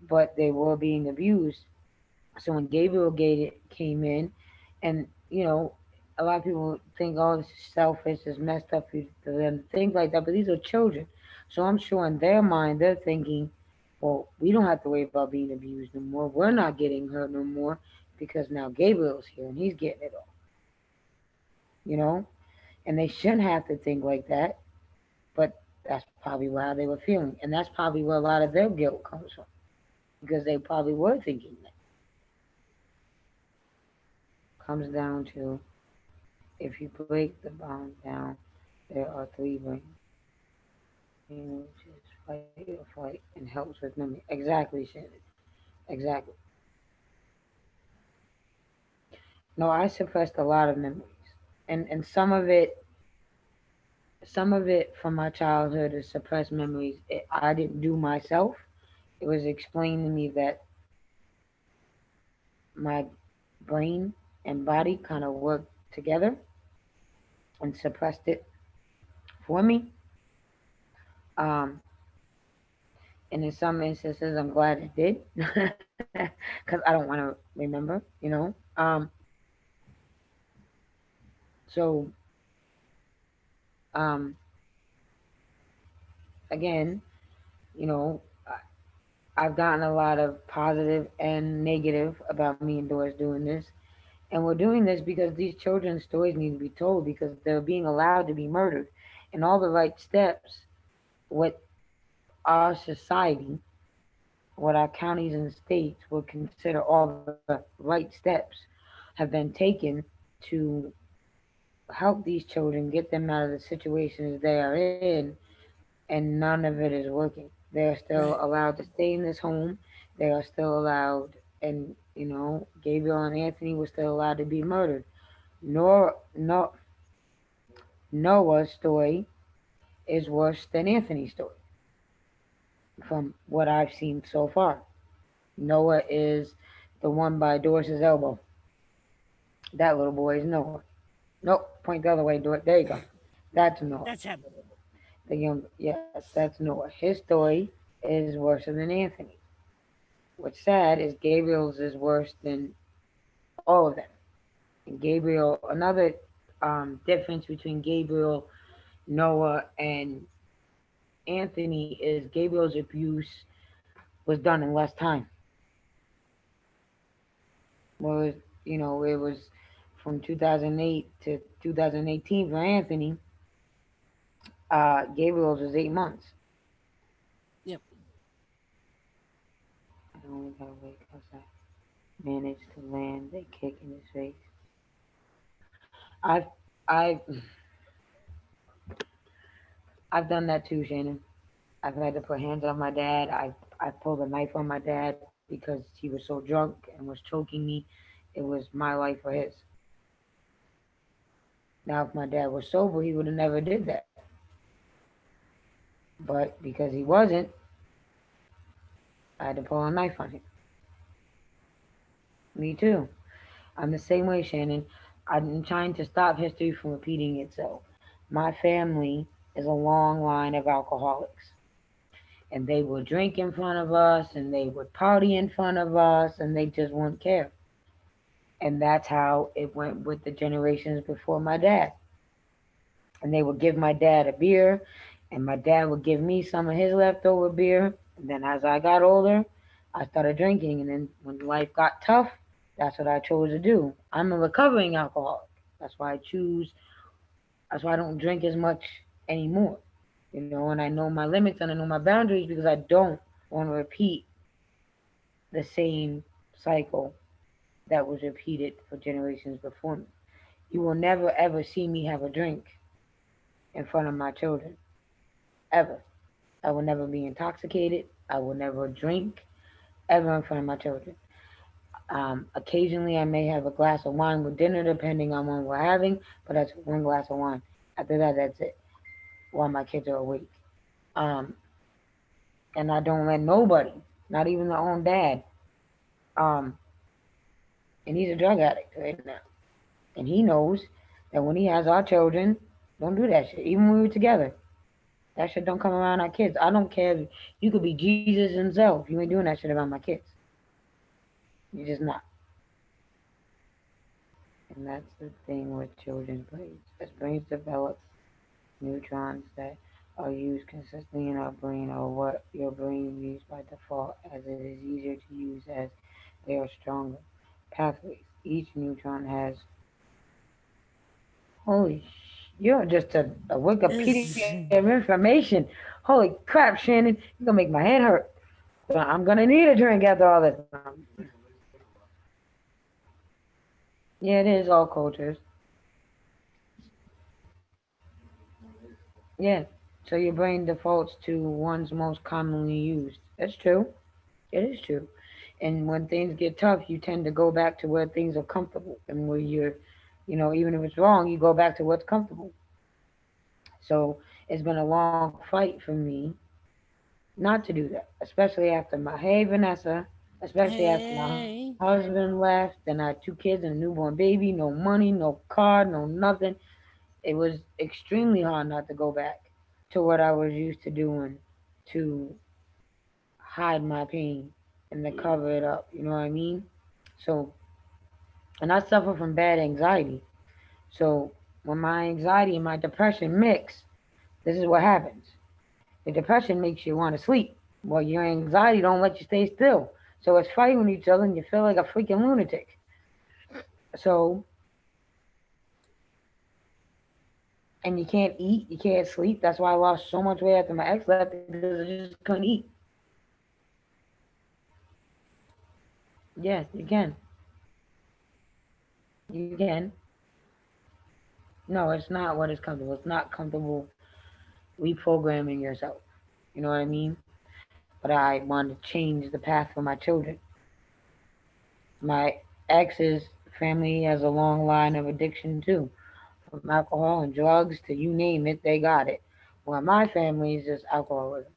but they were being abused. So when came in, and a lot of people think, oh, this is selfish, it's messed up for them to think like that, but these are children. So I'm sure in their mind, they're thinking, well, we don't have to worry about being abused no more. We're not getting hurt no more because now Gabriel's here and he's getting it all, you know? And they shouldn't have to think like that, but that's probably how they were feeling. And that's probably where a lot of their guilt comes from, because they probably were thinking that. Comes down to, if you break the bond down, there are three brains, which is fight or flight and helps with memory. Exactly, Shannon. Exactly. No, I suppressed a lot of memories, and some of it from my childhood is suppressed memories. I didn't do myself. It was explained to me that my brain and body kind of worked together and suppressed it for me. Um, and in some instances, I'm glad it did, because I don't want to remember, So, um, again, you know, I've gotten a lot of positive and negative about me and Doris doing this. And we're doing this because these children's stories need to be told, because they're being allowed to be murdered. And all the right steps, what our society, what our counties and states would consider all the right steps, have been taken to help these children, get them out of the situations they are in, and none of it is working. They are still Right. allowed to stay in this home. They are still allowed, and Gabriel and Anthony were still allowed to be murdered. Nor no, Noah's story is worse than Anthony's story, from what I've seen so far. Noah is the one by Doris's elbow. That little boy is Noah. Nope, point the other way. Do it. There you go. That's Noah. That's him. The young, yes, that's Noah. His story is worse than Anthony. What's sad is Gabriel's is worse than all of them. And Gabriel, another difference between Gabriel, Noah, and Anthony is Gabriel's abuse was done in less time. Whereas, it was from 2008 to 2018 for Anthony. Gabriel's was 8 months. Yep. I only gotta wait because I managed to land a kick in his face. I've I've I've done that too, Shannon. I've had to put hands on my dad. I pulled a knife on my dad because he was so drunk and was choking me. It was my life or his. Now, if my dad was sober, he would have never did that. But because he wasn't, I had to pull a knife on him. Me too. I'm the same way, Shannon. I'm trying to stop history from repeating itself. My family is a long line of alcoholics. And they would drink in front of us, and they would party in front of us, and they just wouldn't care. And that's how it went with the generations before my dad. And they would give my dad a beer, and my dad would give me some of his leftover beer. And then as I got older, I started drinking. And then when life got tough, that's what I chose to do. I'm a recovering alcoholic. That's why I choose. That's why I don't drink as much anymore. And I know my limits and I know my boundaries, because I don't want to repeat the same cycle that was repeated for generations before me. You will never ever see me have a drink in front of my children, ever. I will never be intoxicated. I will never drink ever in front of my children. Occasionally, I may have a glass of wine with dinner, depending on when we're having, but that's one glass of wine. After that, that's it, while my kids are awake. Um, and I don't let nobody, not even their own dad, um, and he's a drug addict right now. And he knows that when he has our children, don't do that shit. Even when we're together, that shit don't come around our kids. I don't care. You could be Jesus himself. You ain't doing that shit around my kids. You're just not. And that's the thing with children's brains. As brains develop, neutrons that are used consistently in our brain are what your brain used by default, as it is easier to use as they are stronger. pathways. Each neutron has. Holy you're just a Wikipedia of information. Holy crap, Shannon. You're gonna make my head hurt. I'm gonna need a drink after all this. Yeah, it is all cultures. Yeah. So your brain defaults to one's most commonly used. That's true. It is true. And when things get tough, you tend to go back to where things are comfortable and where even if it's wrong, you go back to what's comfortable. So it's been a long fight for me not to do that, especially after Vanessa, especially after my Hey. husband left, and I had 2 kids and a newborn baby, no money, no car, no nothing. It was extremely hard not to go back to what I was used to doing to hide my pain and to cover it up. You know what I mean? So, and I suffer from bad anxiety. So, when my anxiety and my depression mix, this is what happens. The depression makes you want to sleep. Well, your anxiety don't let you stay still. So it's fighting with each other and you feel like a freaking lunatic. So, and you can't eat, you can't sleep. That's why I lost so much weight after my ex left because I just couldn't eat. Yes, you can. You can. No, it's not what is comfortable. It's not comfortable reprogramming yourself. You know what I mean? But I want to change the path for my children. My ex's family has a long line of addiction too, from alcohol and drugs to you name it, they got it. Well, my family is just alcoholism.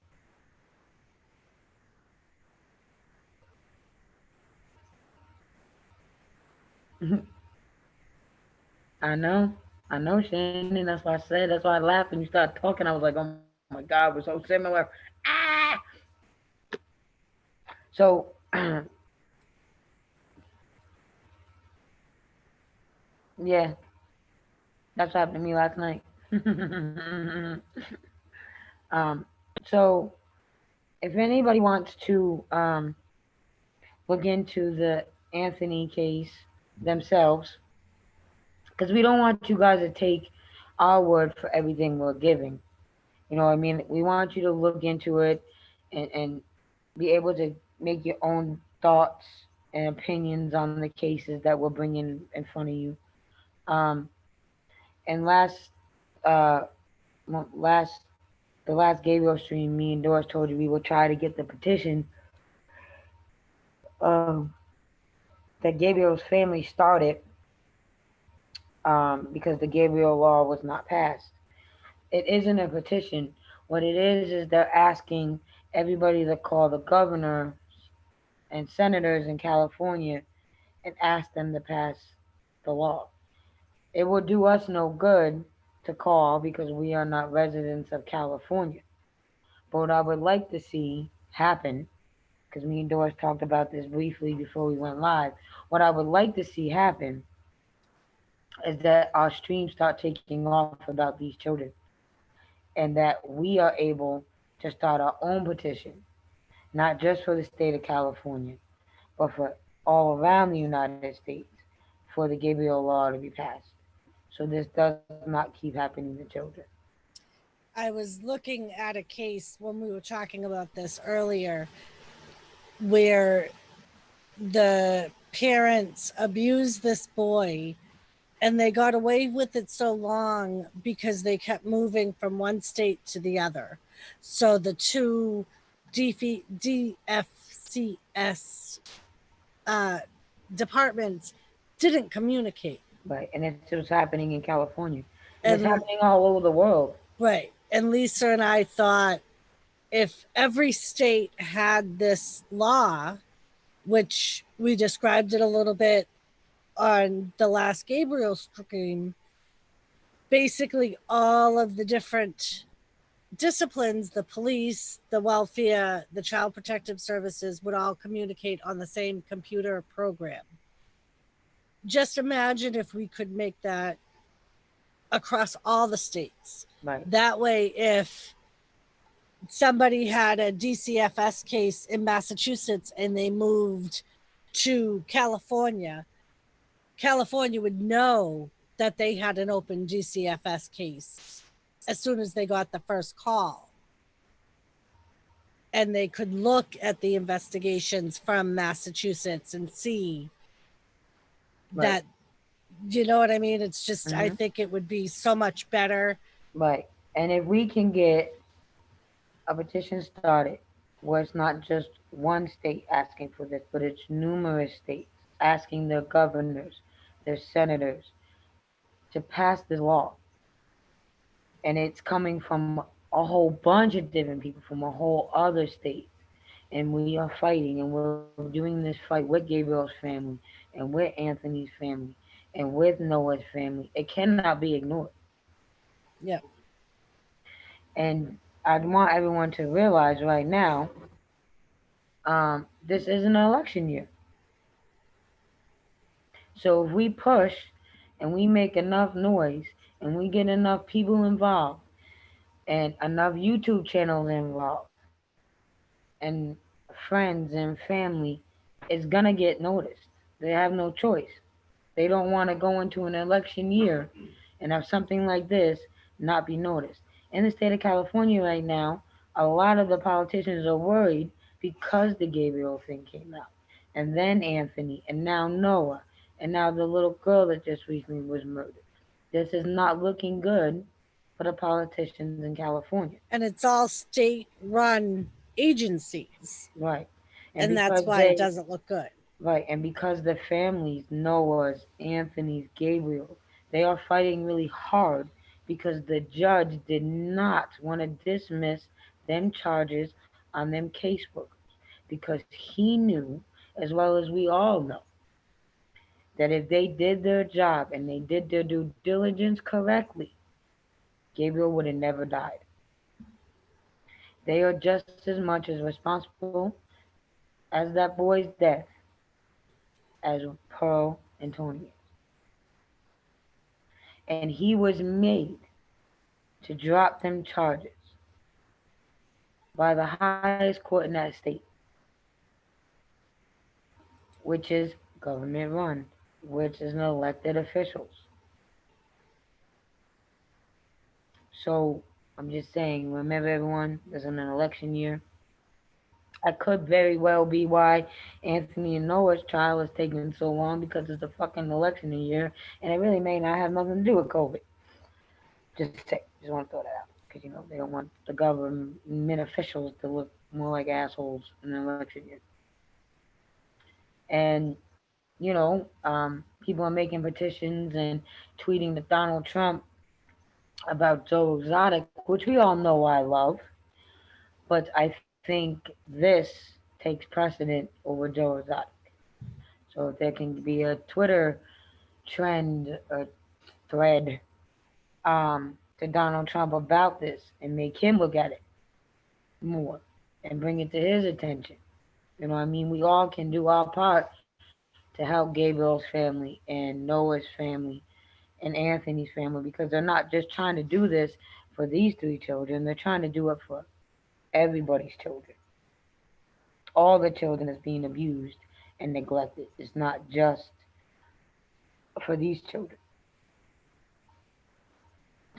I know, I know, Shannon. That's why I said. That's why I laughed when you started talking. I was like, oh my God, we're so similar. Ah! So, yeah, that's what happened to me last night. um, so if anybody wants to look into the Anthony case themselves, because we don't want you guys to take our word for everything we're giving. You know what I mean? We want you to look into it and be able to make your own thoughts and opinions on the cases that we're bringing in front of you. Um, and uh, last the last Gabriel stream, me and Doris told you we will try to get the petition um, that Gabriel's family started because the Gabriel law was not passed. It isn't a petition. What it is they're asking everybody to call the governor and senators in California and ask them to pass the law. It will do us no good to call because we are not residents of California. But what I would like to see happen, because me and Doris talked about this briefly before we went live, what I would like to see happen is that our streams start taking off about these children and that we are able to start our own petition, not just for the state of California, but for all around the United States for the Gabriel law to be passed. So this does not keep happening to children. I was looking at a case when we were talking about this earlier where the parents abused this boy and they got away with it so long because they kept moving from one state to the other. So the two DFCS departments didn't communicate. Right, and it's just happening in California, and it's And happening all over the world. right. And Lisa and I thought if every state had this law, which we described it a little bit on the last Gabriel stream, basically all of the different disciplines, the police, the welfare, the child protective services would all communicate on the same computer program. Just imagine if we could make that across all the states. Right. That way, if somebody had a DCFS case in Massachusetts and they moved to California, California would know that they had an open DCFS case as soon as they got the first call. And they could look at the investigations from Massachusetts and see Right. that, you know what I mean? It's just, I Hmm. think it would be so much better. Right. And if we can get a petition started where it's not just one state asking for this, but it's numerous states asking their governors, their senators to pass this law. And it's coming from a whole bunch of different people from a whole other state. And we are fighting and we're doing this fight with Gabriel's family and with Anthony's family and with Noah's family. It cannot be ignored. Yeah. And I want everyone to realize right now, this is an election year. So if we push and we make enough noise and we get enough people involved and enough YouTube channels involved and friends and family, it's gonna get noticed. They have no choice. They don't want to go into an election year and have something like this not be noticed. In the state of California right now, a lot of the politicians are worried because the Gabriel thing came out. And then Anthony, and now Noah, and now the little girl that just recently was murdered. This is not looking good for the politicians in California. And it's all state run agencies. Right. And And because that's why it they doesn't look good. Right, and because the families, Noah's, Anthony's, Gabriel, they are fighting really hard because the judge did not want to dismiss them charges on them caseworkers because he knew, as well as we all know, that if they did their job and they did their due diligence correctly, Gabriel would have never died. They are just as much as responsible as that boy's death as Pearl and Tony. And he was made to drop them charges by the highest court in that state, which is government run, which is an elected officials. So I'm just saying, remember everyone, this is an election year. That could very well be why Anthony and Noah's trial is taking so long because it's a fucking election year, and it really may not have nothing to do with COVID. Just want to throw that out because they don't want the government officials to look more like assholes in an election year. And people are making petitions and tweeting to Donald Trump about Joe Exotic, which we all know I love, but I think this takes precedent over Joe Exotic. So if there can be a Twitter trend or thread to Donald Trump about this and make him look at it more and bring it to his attention. You know what I mean? We all can do our part to help Gabriel's family and Noah's family and Anthony's family because they're not just trying to do this for these three children, they're trying to do it for everybody's children. All the children that's being abused and neglected. It's not just for these children.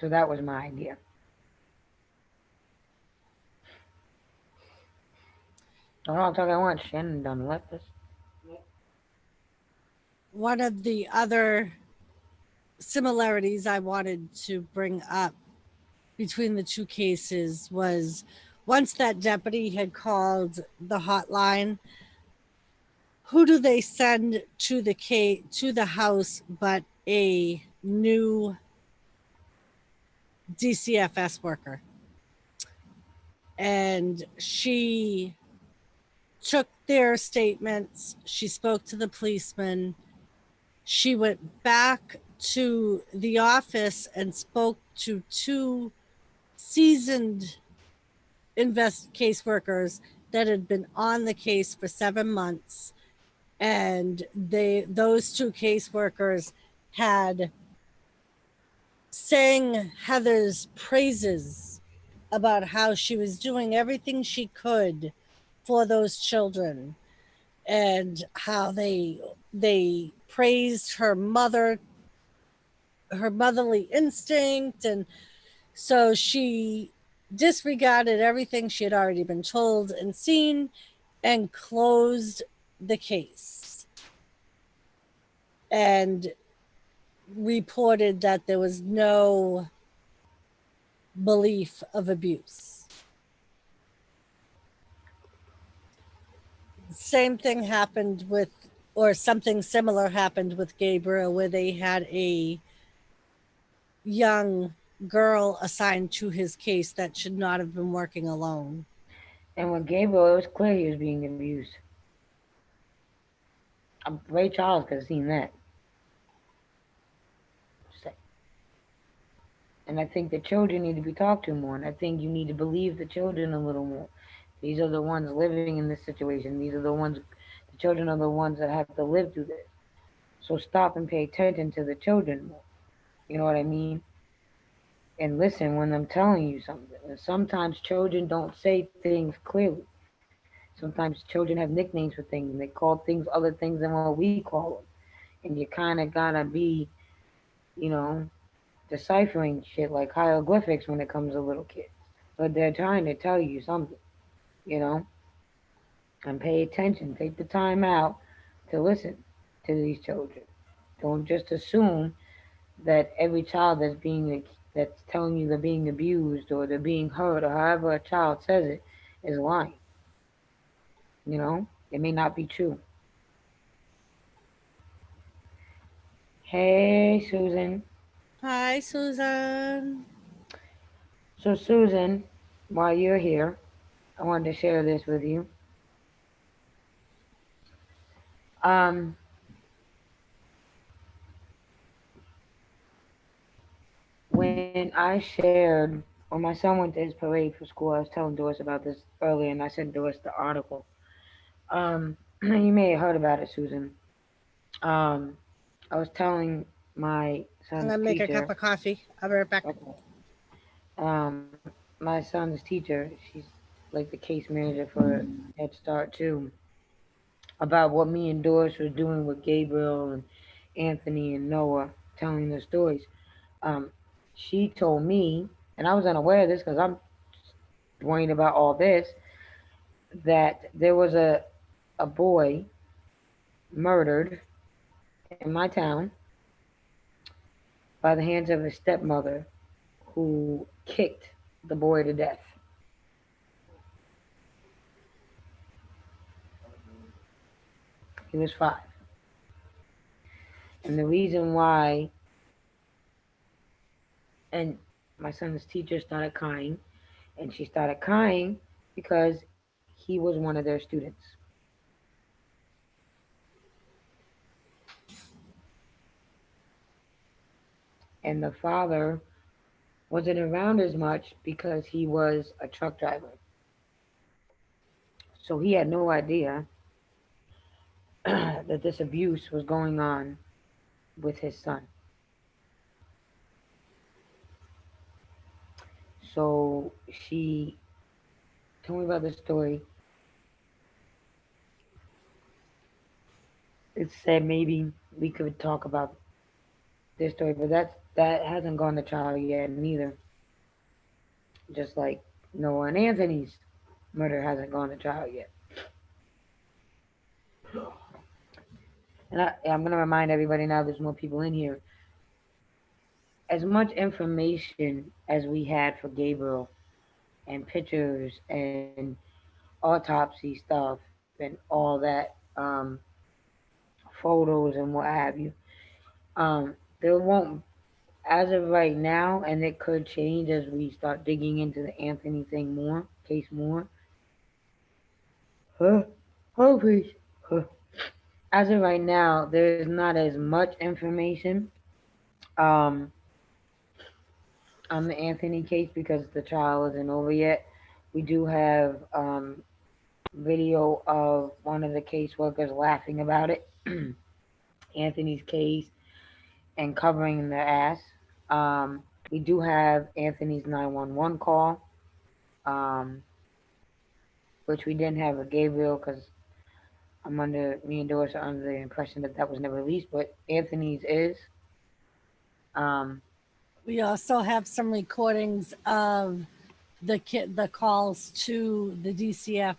So that was my idea. I don't talk I want. Shannon done left us. One of the other similarities I wanted to bring up between the two cases was once that deputy had called the hotline, who do they send to the house but a new DCFS worker? And she took their statements, she spoke to the policeman, she went back to the office and spoke to two seasoned caseworkers that had been on the case for 7 months, and those two caseworkers had sang Heather's praises about how she was doing everything she could for those children. and how they praised her motherly instinct, and so she disregarded everything she had already been told and seen and closed the case and reported that there was no belief of abuse. Same thing happened with, or something similar happened with Gabriel, where they had a young girl assigned to his case that should not have been working alone. And with Gabriel, it was clear he was being abused. Ray Charles could have seen that. And I think the children need to be talked to more. And I think you need to believe the children a little more. These are the ones living in this situation. These are the children are the ones that have to live through this. So stop and pay attention to the children more. You know what I mean? And listen when I'm telling you something. And sometimes children don't say things clearly. Sometimes children have nicknames for things, and they call things other things than what we call them. And you kind of gotta be, you know, deciphering shit like hieroglyphics when it comes to little kids. But they're trying to tell you something, you know, and pay attention. Take the time out to listen to these children. Don't just assume that every child that's telling you they're being abused or they're being hurt or however a child says it is lying. You know, it may not be true. Hey, Susan. Hi, Susan. So, Susan, while you're here, I wanted to share this with you. Um, when I shared, when my son went to his parade for school, I was telling Doris about this earlier, and I sent Doris the article. You may have heard about it, Susan. Um, I was telling my I'm son's gonna make a cup teacher, of coffee. I'll be right back. okay, my son's teacher, she's like the case manager for Head Start too, about what me and Doris were doing with Gabriel and Anthony and Noah, telling their stories. Um, she told me, and I was unaware of this because I'm worrying about all this, that there was a boy murdered in my town by the hands of his stepmother who kicked the boy to death. He was 5. And the reason why, and my son's teacher started crying, and she started crying because he was one of their students. And the father wasn't around as much because he was a truck driver. So he had no idea that this abuse was going on with his son. So she told me about the story. It said maybe we could talk about this story, but that hasn't gone to trial yet neither. Just like Noah and Anthony's murder hasn't gone to trial yet. And I'm gonna remind everybody now. There's more people in here. As much information as we had for Gabriel and pictures and autopsy stuff and all that, photos and what have you, there won't, as of right now, and it could change as we start digging into the Anthony thing more, case more. Huh? Oh, please. Huh. As of right now, there's not as much information um, on the Anthony case because the trial isn't over yet. We do have video of one of the caseworkers laughing about it, Anthony's case, and covering their ass. Um, we do have Anthony's 911 call, um, which we didn't have with Gabriel because Me and Doris are under the impression that that was never released, but Anthony's is. Um, We also have some recordings of the calls to the DCFS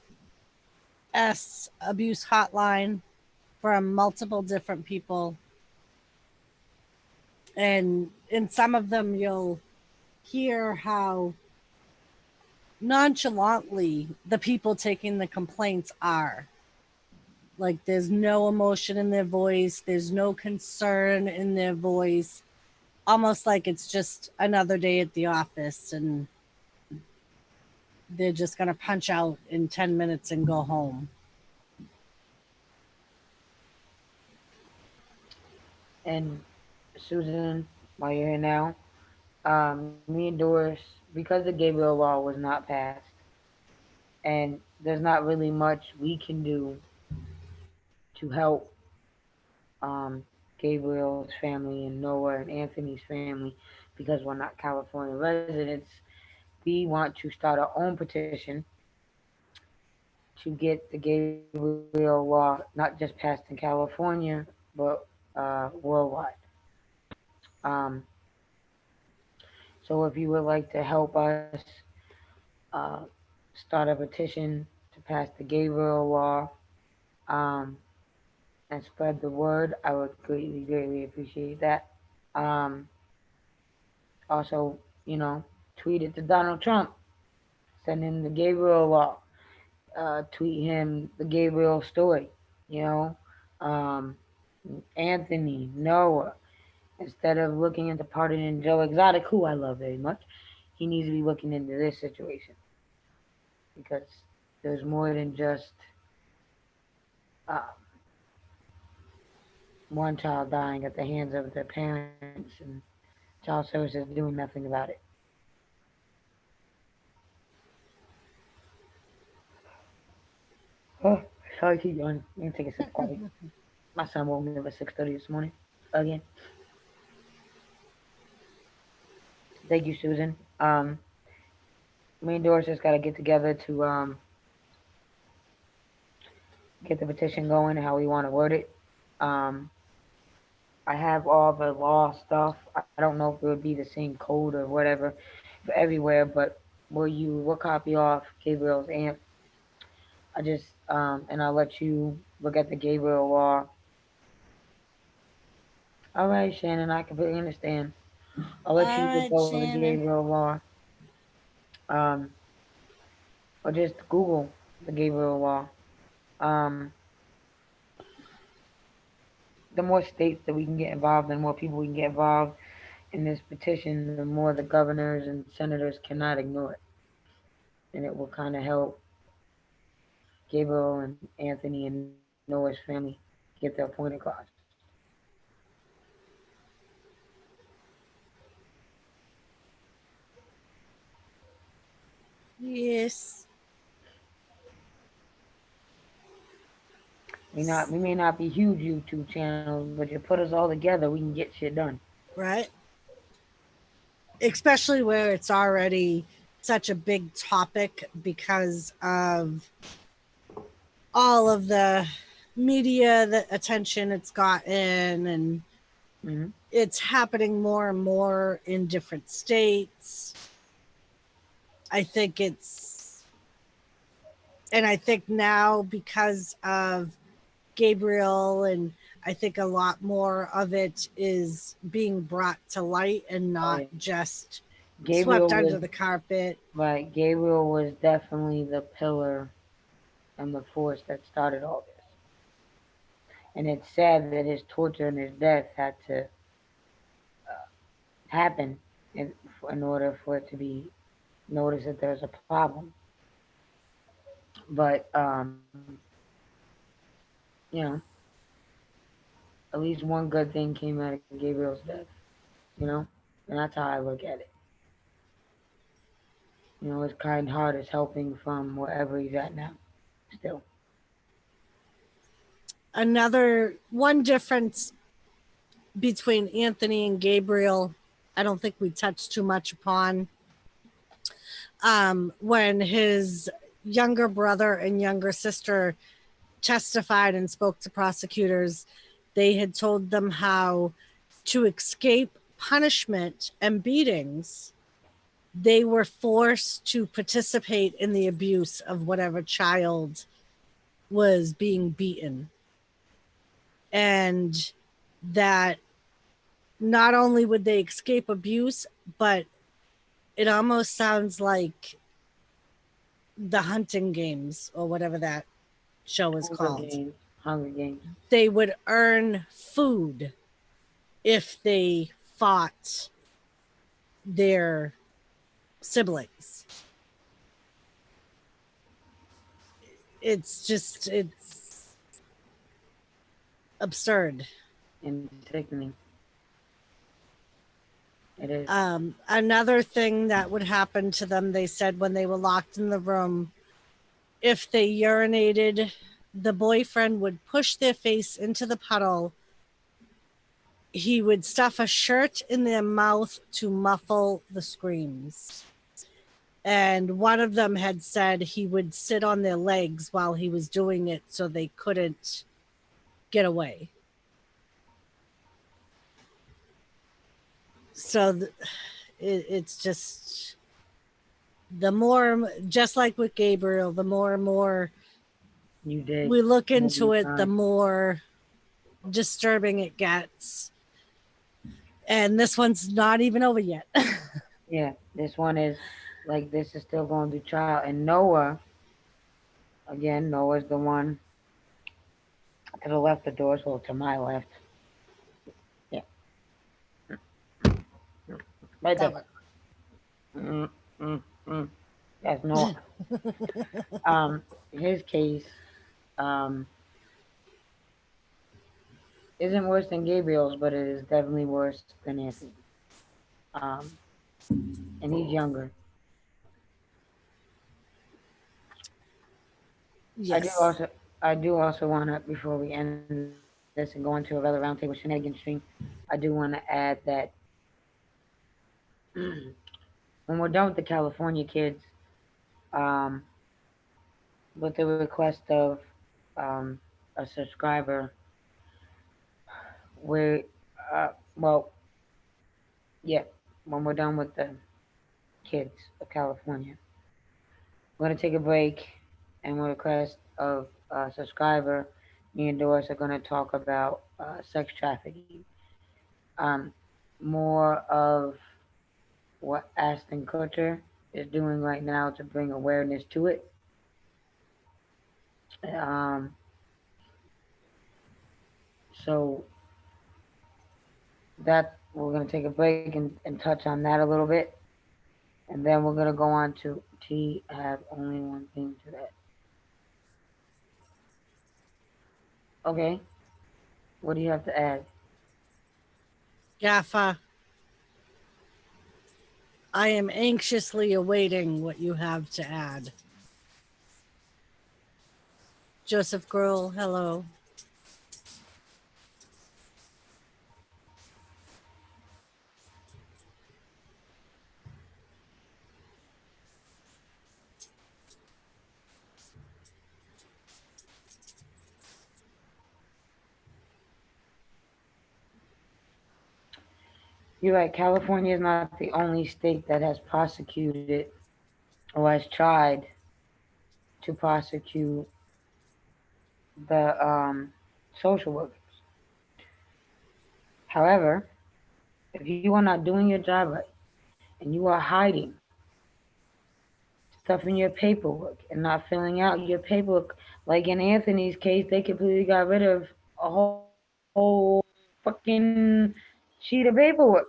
abuse hotline from multiple different people, and in some of them you'll hear how nonchalantly the people taking the complaints are. Like there's no emotion in their voice, there's no concern in their voice, almost like it's just another day at the office and they're just going to punch out in 10 minutes and go home. and Susan, while you're here now, me and Doris, because the Gabriel law was not passed, and there's not really much we can do to help Gabriel's family and Noah and Anthony's family because we're not California residents. We want to start our own petition to get the Gabriel law not just passed in California, but worldwide. Um, so if you would like to help us uh, start a petition to pass the Gabriel law um, and spread the word, I would greatly, greatly appreciate that. Um, Also, tweet it to Donald Trump. Send him the Gabriel law. Tweet him the Gabriel story. You know, um, Anthony, Noah. Instead of looking into pardoning Joe Exotic, who I love very much, he needs to be looking into this situation because there's more than just uh, one child dying at the hands of their parents and child services doing nothing about it. Oh, sorry, keep going. Let me take a sip of coffee. My son woke me up at 6:30 this morning. Again, thank you, Susan. Me and Doris just got to get together to get the petition going and how we want to word it. Um, I have all the law stuff. I don't know if it would be the same code or whatever for everywhere, but we'll copy off Gabriel's amp. And I'll let you look at the Gabriel law. All right, Shannon, I completely understand. I'll let All you look right, over the Shannon. Gabriel law. Um, or just Google the Gabriel law. Um, the more states that we can get involved, the more people we can get involved in this petition, the more the governors and senators cannot ignore it, and it will kind of help Gabriel and Anthony and Noah's family get their point across. Yes. We may not be huge YouTube channels, but you put us all together, we can get shit done. Right. Especially where it's already such a big topic because of all of the media, the attention it's gotten, and Hmm. it's happening more and more in different states. I think and I think now because of Gabriel, and I think a lot more of it is being brought to light and Oh not yeah, just swept Gabriel was under the carpet. right. Gabriel was definitely the pillar and the force that started all this. And it's sad that his torture and his death had to happen in, in order for it to be noticed that there's a problem. But you know, at least one good thing came out of Gabriel's death. You know, and that's how I look at it. His kind heart is helping from wherever he's at now. Still, Another one difference between Anthony and Gabriel, I don't think we touched too much upon. When his younger brother and younger sister testified and spoke to prosecutors, they had told them how to escape punishment and beatings, they were forced to participate in the abuse of whatever child was being beaten. And that not only would they escape abuse, but it almost sounds like the hunting games or whatever that show is Hunger called. Games. Hunger Games. They would earn food if they fought their siblings. It's absurd. And sickening. It is. Another thing that would happen to them, they said when they were locked in the room, if they urinated, the boyfriend would push their face into the puddle. He would stuff a shirt in their mouth to muffle the screams. And one of them had said he would sit on their legs while he was doing it so they couldn't get away. So it's just the more, just like with Gabriel, the more and more You did. we look More into you it, the find. more disturbing it gets. And this one's not even over yet. Yeah, this one is like this is still going through trial. And Noah, again, Noah's the one to the left of the doors, well, to my left. Yeah, right That there. one. Mm, mm, mm. That's Noah. Um, his case um isn't worse than Gabriel's, but it is definitely worse than Anthony. Um, and he's younger. I do Yes. also I do also want to, before we end this and go into a rather roundtable shenanigans stream, I do want to add that when we're done with the California kids, um, with the request of um, a subscriber, we well, yeah, when we're done with the kids of California, we're gonna take a break, and with request of a subscriber, me and Doris are gonna talk about sex trafficking. Um, more of what Ashton Kutcher is doing right now to bring awareness to it. Um, so that we're gonna take a break and touch on that a little bit, and then we're gonna go on to T have only one thing to that. Okay, what do you have to add? Gaffa, I am anxiously awaiting what you have to add. Joseph Grohl, hello. You're right. California is not the only state that has prosecuted or has tried to prosecute the social workers. However, if you are not doing your job right and you are hiding stuff in your paperwork and not filling out your paperwork, like in Anthony's case, they completely got rid of a whole fucking sheet of paperwork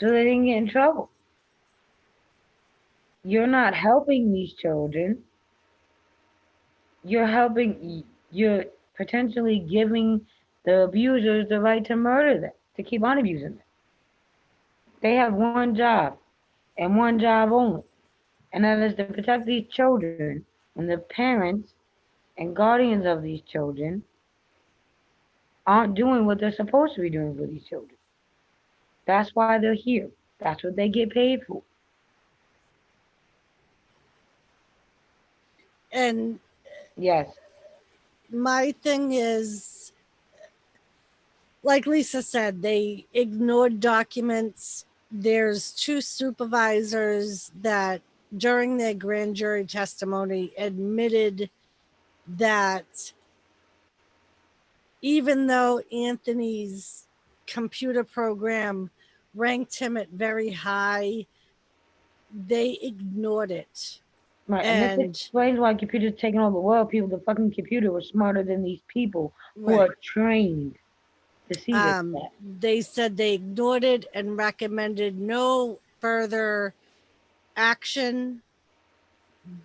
so they didn't get in trouble. You're not helping these children. You're potentially giving the abusers the right to murder them, to keep on abusing them. They have one job and one job only, and that is to protect these children when the parents and guardians of these children aren't doing what they're supposed to be doing for these children. That's why they're here. That's what they get paid for. And Yes. my thing is, like Lisa said, they ignored documents. There's two supervisors that during their grand jury testimony admitted that even though Anthony's computer program ranked him at very high, they ignored it. Right. And this And explains why computers taking over the world. People, the fucking computer was smarter than these people who right, are trained to see this stuff. they said they ignored it and recommended no further action.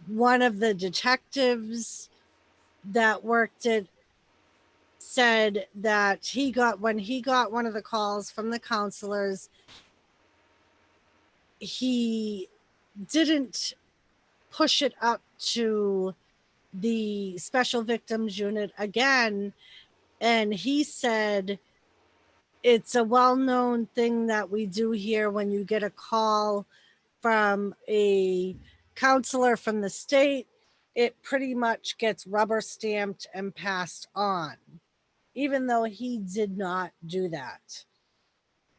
One of the detectives that worked it said that when he got one of the calls from the counselors, he didn't push it up to the special victims unit again. And he said it's a well-known thing that we do here when you get a call from a counselor from the state, it pretty much gets rubber stamped and passed on, even though he did not do that.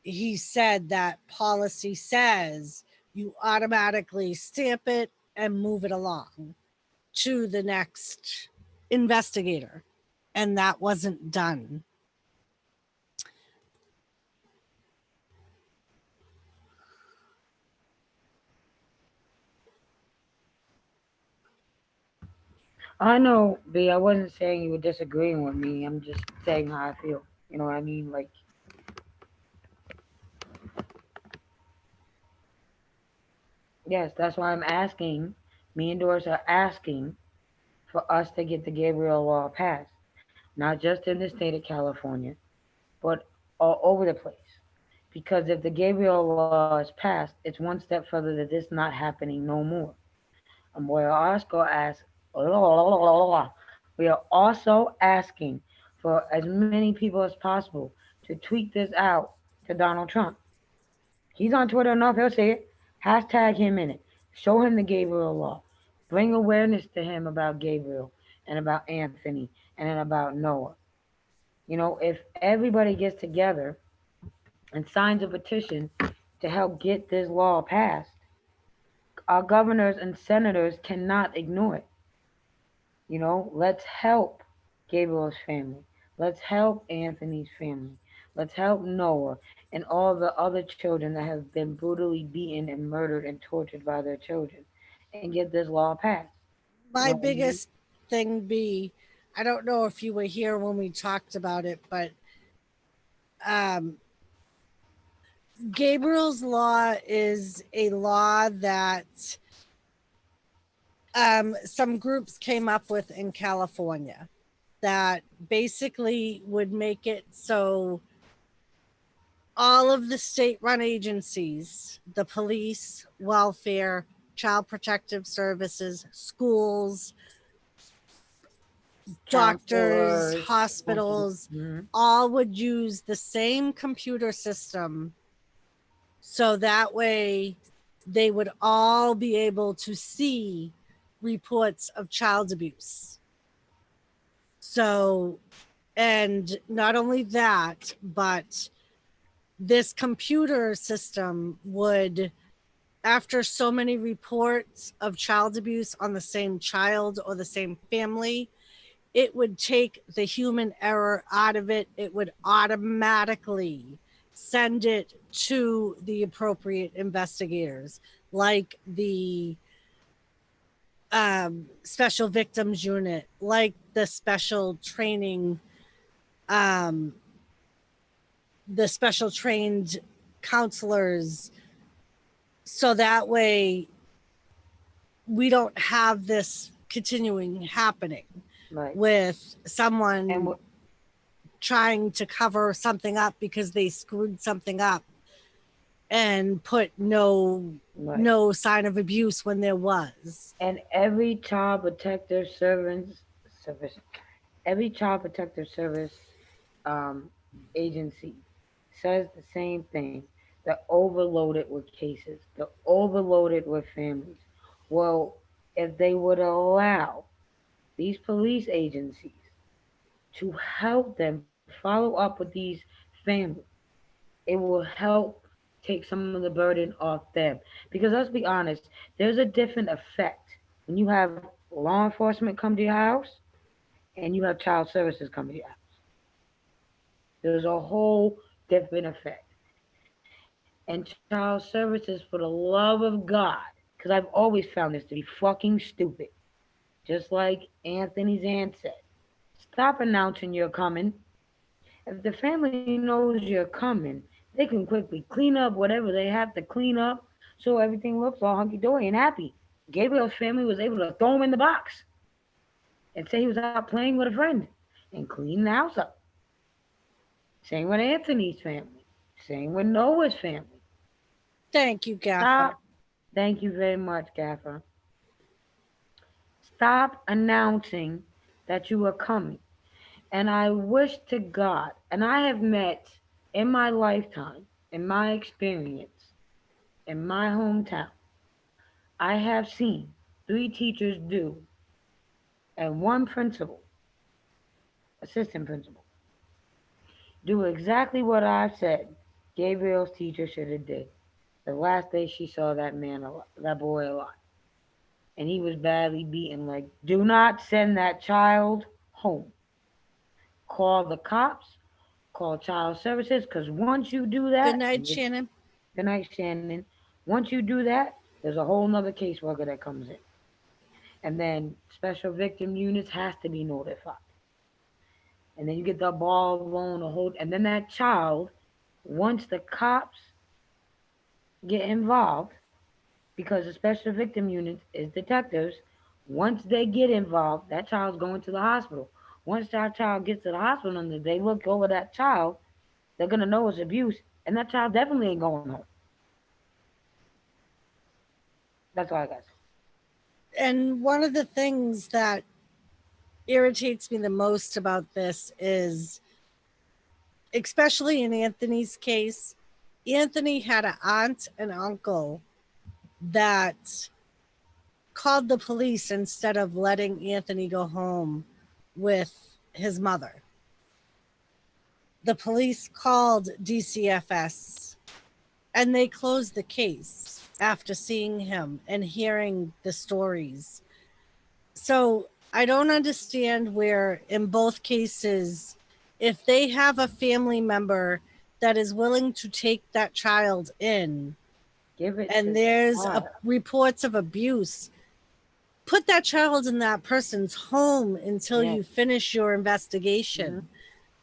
He said that policy says you automatically stamp it and move it along to the next investigator. And that wasn't done. I know, B, I wasn't saying you were disagreeing with me. I'm just saying how I feel. You know what I mean? Like, yes, that's why I'm asking. Me and Doris are asking for us to get the Gabriel law passed. Not just in the state of California, but all over the place. Because if the Gabriel law is passed, it's one step further that this not happening no more. And we are also we are also asking for as many people as possible to tweet this out to Donald Trump. He's on Twitter enough, he'll say it. Hashtag him in it. Show him the Gabriel law. Bring awareness to him about Gabriel and about Anthony and then about Noah. You know, if everybody gets together and signs a petition to help get this law passed, our governors and senators cannot ignore it. You know, let's help Gabriel's family. Let's help Anthony's family. Let's help Noah and all the other children that have been brutally beaten and murdered and tortured by their children and get this law passed. You My know what I mean? biggest thing be, I don't know if you were here when we talked about it, but um, Gabriel's Law is a law that some groups came up with in California that basically would make it so all of the state run agencies, the police, welfare, child protective services, schools, doctors, Counselors, hospitals, mm-hmm. all would use the same computer system. So that way they would all be able to see reports of child abuse. So, and not only that, but this computer system would, after so many reports of child abuse on the same child or the same family, it would take the human error out of it. It would automatically send it to the appropriate investigators, like the special victims unit, like the special training, um, the special trained counselors. So that way we don't have this continuing happening Right. with And someone trying to cover something up because they screwed something up and put right. no sign of abuse when there was. And every child protective service, every child protective service um, agency says the same thing. They're overloaded with cases. They're overloaded with families. Well, if they would allow these police agencies to help them follow up with these families. It will help take some of the burden off them. Because let's be honest, there's a different effect when you have law enforcement come to your house and you have child services come to your house. There's a whole different effect. And child services, for the love of God, because I've always found this to be fucking stupid. Just like Anthony's aunt said, stop announcing you're coming. If the family knows you're coming, they can quickly clean up whatever they have to clean up so everything looks all hunky dory and happy. Gabriel's family was able to throw him in the box and say he was out playing with a friend and clean the house up. Same with Anthony's family. Same with Noah's family. Thank you, Stop. Gaffer. Thank you very much, Gaffer. Stop announcing that you are coming. And I wish to God, and I have met in my lifetime, in my experience, in my hometown, I have seen three teachers do, and one principal, assistant principal, do exactly what I said Gabriel's teacher should have did. The last day she saw that boy alive, and he was badly beaten. Like, do not send that child home. Call the cops. Call child services. Because once you do that, Good night, and this, Shannon. good night, Shannon. Once you do that, there's a whole nother caseworker that comes in, and then special victim units has to be notified, and then you get the ball rolling, a whole, and then that child, once the cops get involved, because the special victim units is detectives. Once they get involved, that child's going to the hospital. Once that child gets to the hospital and they look over that child, they're gonna know it's abuse, and that child definitely ain't going home. That's all I got. And one of the things that irritates me the most about this is, especially in Anthony's case, Anthony had an aunt and uncle that called the police instead of letting Anthony go home with his mother. The police called DCFS and they closed the case after seeing him and hearing the stories. So I don't understand where, in both cases, if they have a family member that is willing to take that child in Give it to and the there's child. reports of abuse, put that child in that person's home until Yes. you finish your investigation. Mm-hmm.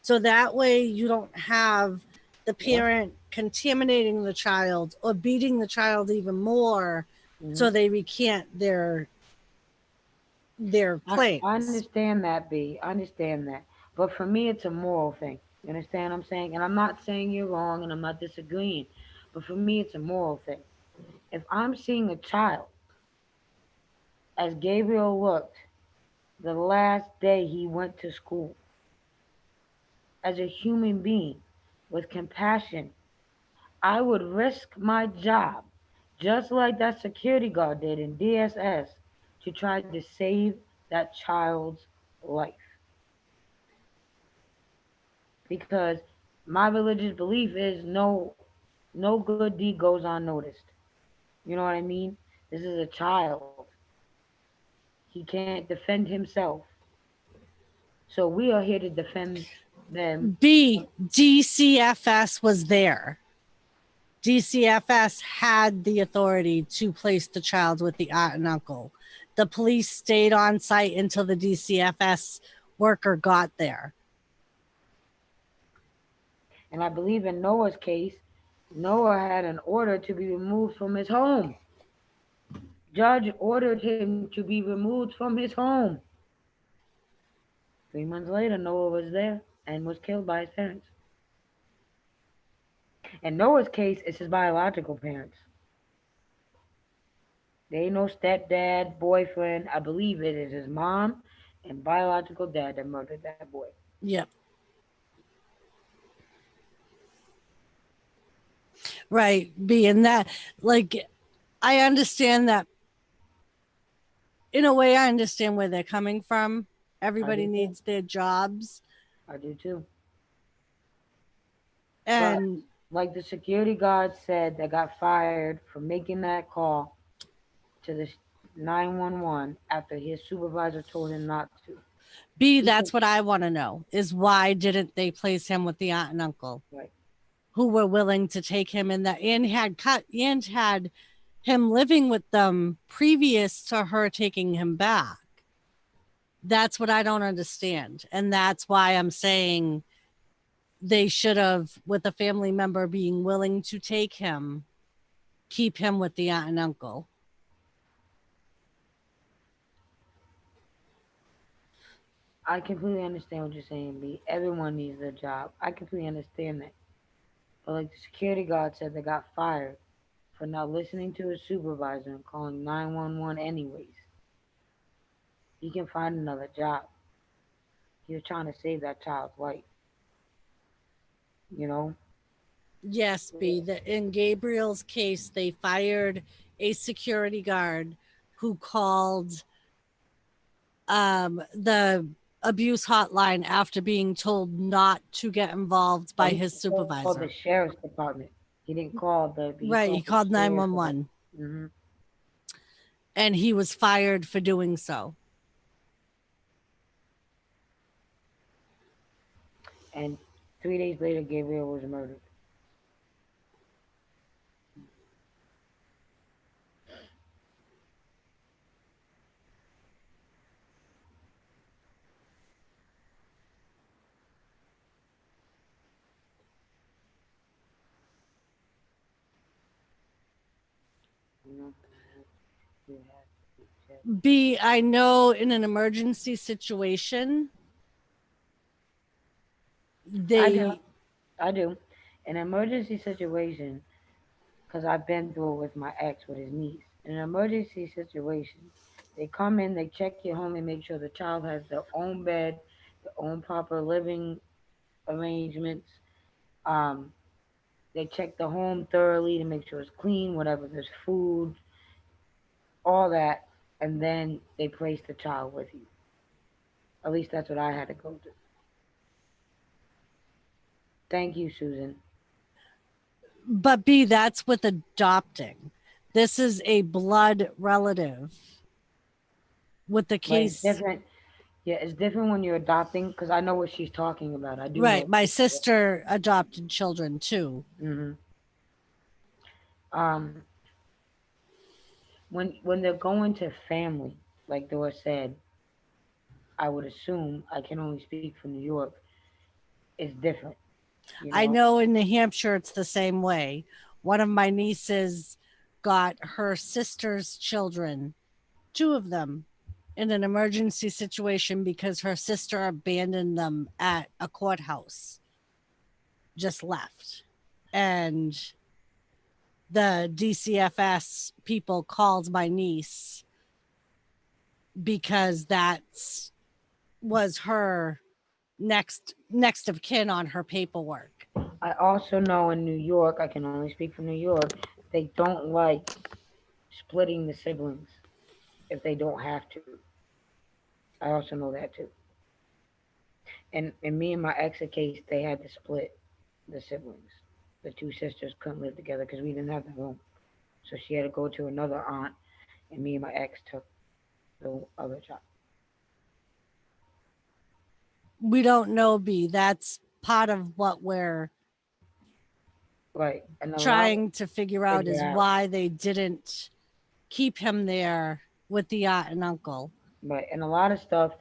So that way you don't have the Yep. parent contaminating the child or beating the child even more Mm-hmm. so they recant their I claims. understand that, B. I understand that. But for me, it's a moral thing. You understand what I'm saying? And I'm not saying you're wrong and I'm not disagreeing. But for me, it's a moral thing. If I'm seeing a child, as Gabriel looked the last day he went to school, as a human being with compassion, I would risk my job, just like that security guard did in DSS, to try to save that child's life. Because my religious belief is no good deed goes unnoticed. You know what I mean? This is a child. He can't defend himself. So we are here to defend them. B, DCFS was there. DCFS had the authority to place the child with the aunt and uncle. The police stayed on site until the DCFS worker got there. And I believe in Noah's case, Noah had an order to be removed from his home. Judge ordered him to be removed from his home. 3 months later, Noah was there and was killed by his parents. In Noah's case, it's his biological parents. They ain't no stepdad, boyfriend. I believe it is his mom and biological dad that murdered that boy. Yep. Right. Being that, like, I understand that in a way, I understand where they're coming from. I Everybody do too. needs their jobs. I do too. But And like the security guard said that got fired for making that call to the 911 after his supervisor told him not to. B, He can, that's what I want to know is why didn't they place him with the aunt and uncle right. who were willing to take him in that and had him living with them previous to her taking him back. That's what I don't understand. And that's why I'm saying they should have, with a family member being willing to take him, keep him with the aunt and uncle. I completely understand what you're saying, B. Everyone needs a job. I completely understand that. But like the security guard said, they got fired for not listening to his supervisor and calling 911 anyways. He can find another job. He was trying to save that child's life, you know? Yes, B. In Gabriel's case, they fired a security guard who called the abuse hotline after being told not to get involved Oh, by he his called the supervisor. sheriff's department. He didn't call he Right, called he the called sheriff. 911 Mm-hmm. and he was fired for doing so. And 3 days later, Gabriel was murdered. You know, he had B, I know in an emergency situation, I do. they, I do. In an emergency situation, because I've been through it with my ex with his niece. In an emergency situation, they come in, they check your home, they make sure the child has their own bed, their own proper living arrangements. Um, they check the home thoroughly to make sure it's clean, whatever there's food, all that, and then they place the child with you. At least that's what I had to go through. Thank you, Susan. but B, that's with adopting. This is a blood relative with the But it's case. different. Yeah, it's different when you're adopting because I know what she's talking about. I do know. Right. My sister adopted children too. Hmm. Um, when they're going to family, like Dora said, I would assume I can only speak for New York. It's different, you I know. know in New Hampshire it's the same way. One of my nieces got her sister's children, two of them, in an emergency situation because her sister abandoned them at a courthouse, just left. And the DCFS people called my niece because that's was her next of kin on her paperwork. I also know in New York, I can only speak for New York. They don't like splitting the siblings if they don't have to. I also know that too. And in me and my ex's case, they had to split the siblings. The two sisters couldn't live together because we didn't have the room. So she had to go to another aunt, and me and my ex took the other child. We don't know, B. That's part of what we're Right. And a lot of trying to figure out figure is out. why they didn't keep him there with the aunt and uncle. Right. And a lot of stuff,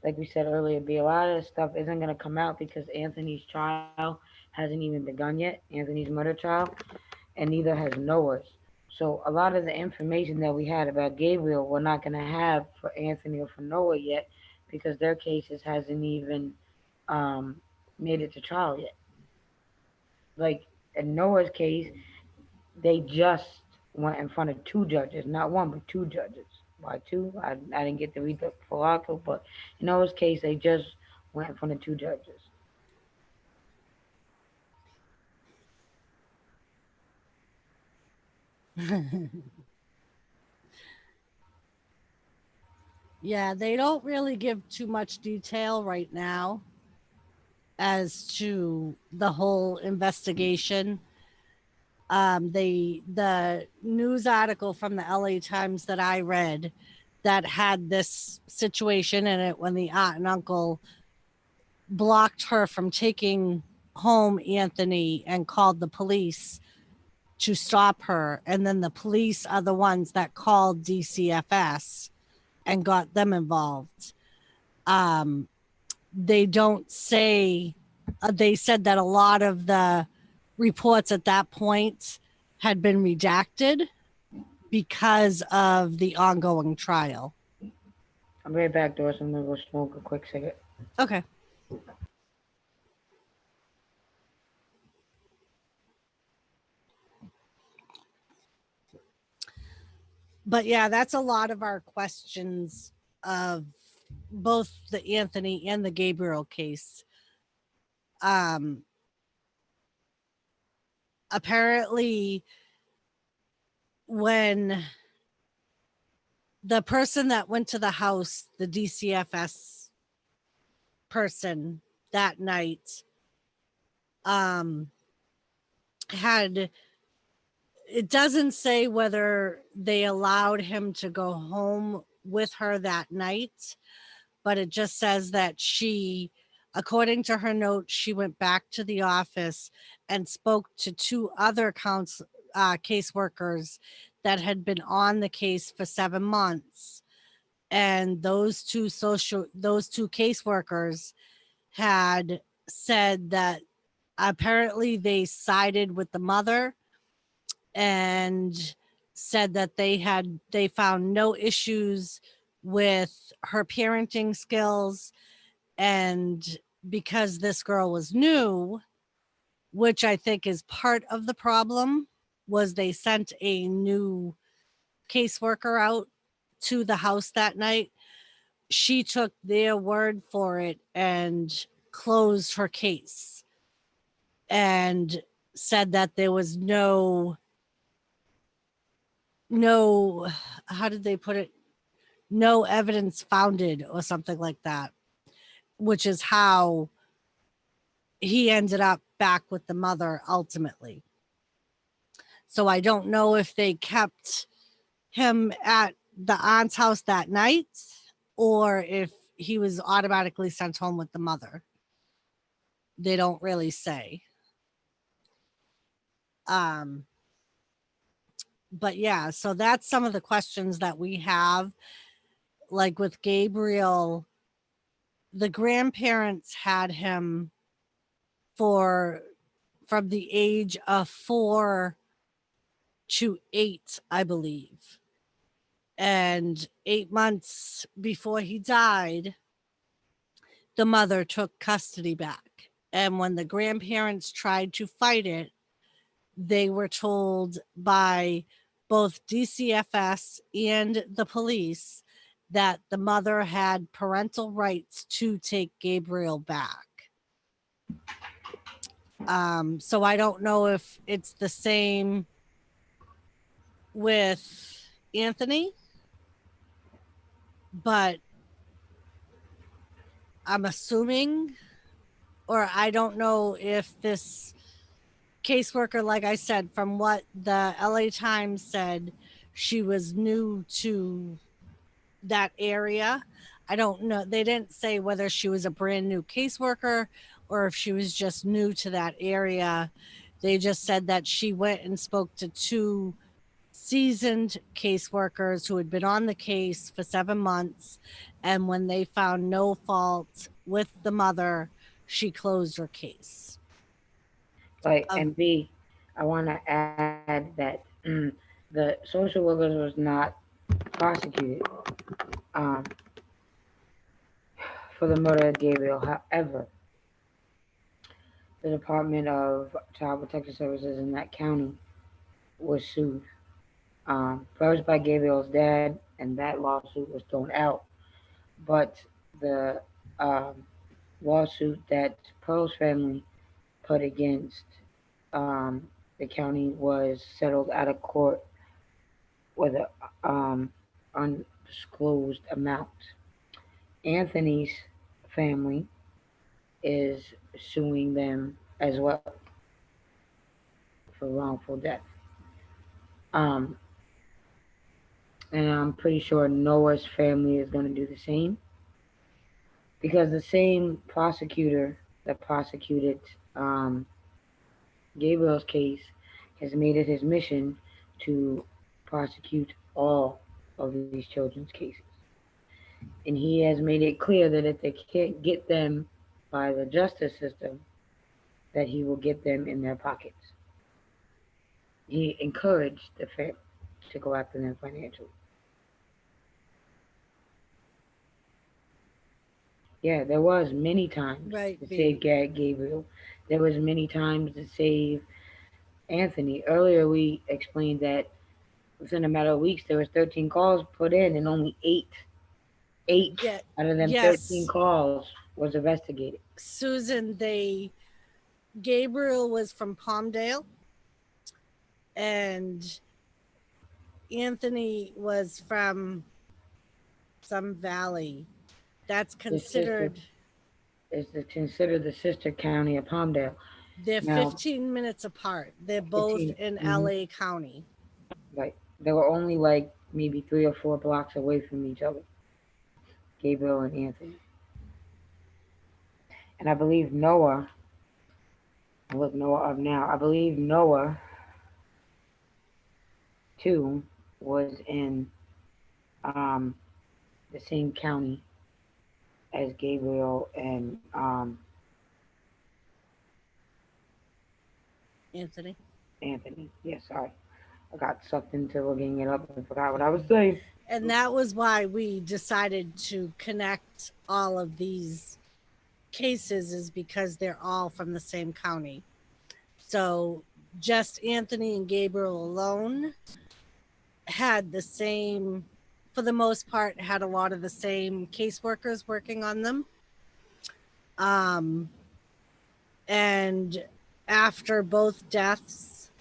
like we said earlier, be a lot of stuff isn't going to come out because Anthony's trial hasn't even begun yet. Anthony's murder trial, and neither has Noah's. So a lot of the information that we had about Gabriel, we're not going to have for Anthony or for Noah yet because their cases hasn't even um, made it to trial yet. Like in Noah's case, they just went in front of two judges, not one, but two judges. Why two? I didn't get to read the full article, but in Noah's case, they just went in front of two judges. Yeah, they don't really give too much detail right now as to the whole investigation. The news article from the LA Times that I read that had this situation in it when the aunt and uncle blocked her from taking home Anthony and called the police to stop her. And then the police are the ones that called DCFS and got them involved. Um, they don't say, they said that a lot of the reports at that point had been redacted because of the ongoing trial. I'll be right back, Doris. I'm gonna go smoke a quick cigarette. Okay. But yeah, that's a lot of our questions of both the Anthony and the Gabriel case. Um, apparently, when the person that went to the house, the DCFS person that night, um, had, it doesn't say whether they allowed him to go home with her that night, but it just says that she, according to her note, she went back to the office and spoke to two other caseworkers that had been on the case for 7 months. And those two caseworkers had said that apparently they sided with the mother and said that they found no issues with her parenting skills. And because this girl was new, which I think is part of the problem, was they sent a new caseworker out to the house that night. She took their word for it and closed her case and said that there was no how did they put it, no evidence founded or something like that, which is how he ended up back with the mother ultimately. So I don't know if they kept him at the aunt's house that night or if he was automatically sent home with the mother. They don't really say. Um, but yeah, so that's some of the questions that we have. Like with Gabriel, the grandparents had him for from the age of 4 to 8, I believe. And 8 months before he died, the mother took custody back. And when the grandparents tried to fight it, they were told by both DCFS and the police that the mother had parental rights to take Gabriel back. So I don't know if it's the same with Anthony, but I'm assuming, or I don't know if this caseworker, like I said, from what the LA Times said, she was new to that area. I don't know. They didn't say whether she was a brand new caseworker or if she was just new to that area. They just said that she went and spoke to two seasoned caseworkers who had been on the case for 7 months. And when they found no fault with the mother, she closed her case. Like, Of and B, I want to add that the social workers was not prosecuted um, for the murder of Gabriel. However, the Department of Child Protective Services in that county was sued. First by Gabriel's dad, and that lawsuit was thrown out. But the um, lawsuit that Pearl's family put against um, the county was settled out of court with a on undisclosed amount. Anthony's family is suing them as well for wrongful death. Um, and I'm pretty sure Noah's family is going to do the same because the same prosecutor that prosecuted um, Gabriel's case has made it his mission to prosecute all of these children's cases. And he has made it clear that if they can't get them by the justice system, that he will get them in their pockets. He encouraged the family to go after them financially. Yeah, there was many times Right, to B. save Gabriel. There was many times to save Anthony. Earlier we explained that within a matter of weeks there was 13 calls put in and only eight Yeah, out of them 13 yes, calls was investigated. Susan, they Gabriel was from Palmdale and Anthony was from some valley. That's The sister considered, is considered the sister county of Palmdale. they're Now, 15 minutes apart. They're both 15, in mm-hmm, LA County. right. They were only like maybe 3 or 4 blocks away from each other, Gabriel and Anthony. And I believe Noah, I look Noah up now, I believe Noah too was in um, the same county as Gabriel and Anthony. Anthony. Yes, sorry. I got sucked into looking it up and forgot what I was saying. And that was why we decided to connect all of these cases, is because they're all from the same county. So just Anthony and Gabriel alone had the same, for the most part, had a lot of the same caseworkers working on them. Um, and after both deaths,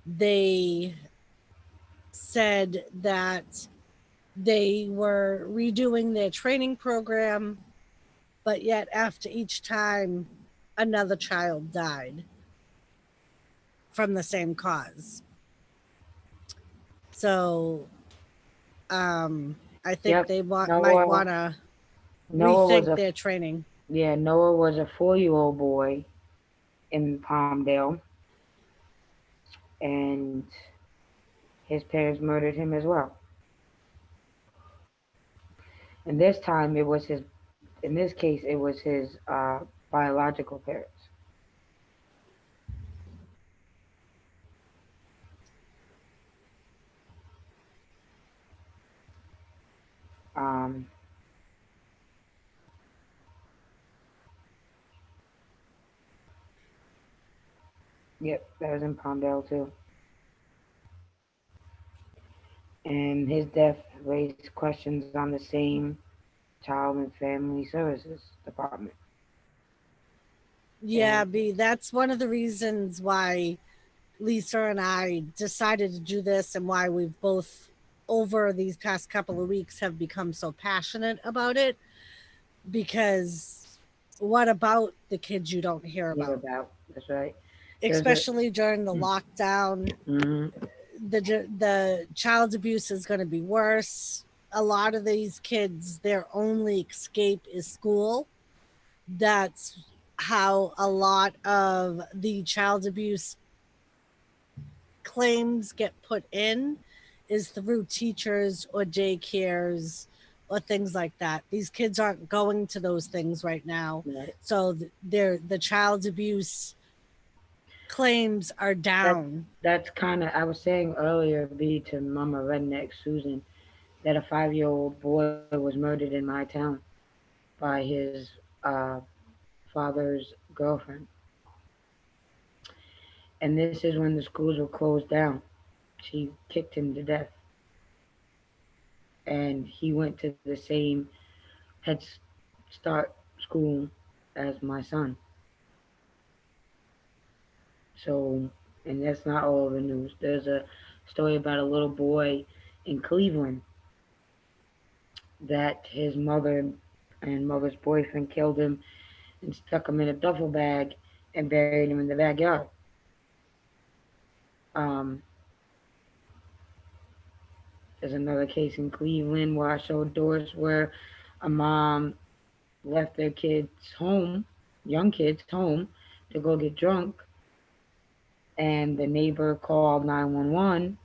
they said that they were redoing their training program, but yet after each time, another child died from the same cause. So I think Yep. they might Noah want to Noah was rethink a their training. yeah, Noah was a 4-year-old boy in Palmdale and his parents murdered him as well. And this time it was his in this case it was his biological parents. Um yep, that was in Palmdale too. And his death raised questions on the same Child and Family Services Department. And Yeah, B, that's one of the reasons why Lisa and I decided to do this, and why we've both, over these past couple of weeks, have become so passionate about it. Because what about the kids you don't hear hear about? about that's right. There's a Especially during the lockdown, mm-hmm, the child abuse is going to be worse. A lot of these kids, their only escape is school. That's how a lot of the child abuse claims get put in, is through teachers or daycares or things like that. These kids aren't going to those things right now. right. So the child abuse claims are That down. that's kind of I was saying earlier, B to Mama Redneck Susan, that a 5-year-old boy was murdered in my town by his uh, father's girlfriend, and this is when the schools were closed down. She kicked him to death, and he went to the same Head Start school as my son. So, and that's not all of the news. There's a story about a little boy in Cleveland that his mother and mother's boyfriend killed him and stuck him in a duffel bag and buried him in the backyard. Um, there's another case in Cleveland where I showed Doris where a mom left their kids home, young kids home, to go get drunk, and the neighbor called 911.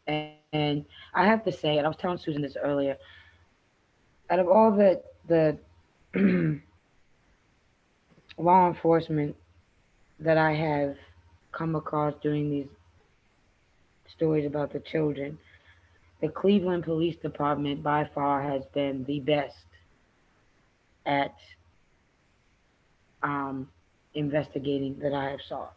And I have to say, and I was telling Susan this earlier, out of all the law enforcement that I have come across doing these stories about the children, the Cleveland Police Department by far has been the best at um, investigating that I have saw.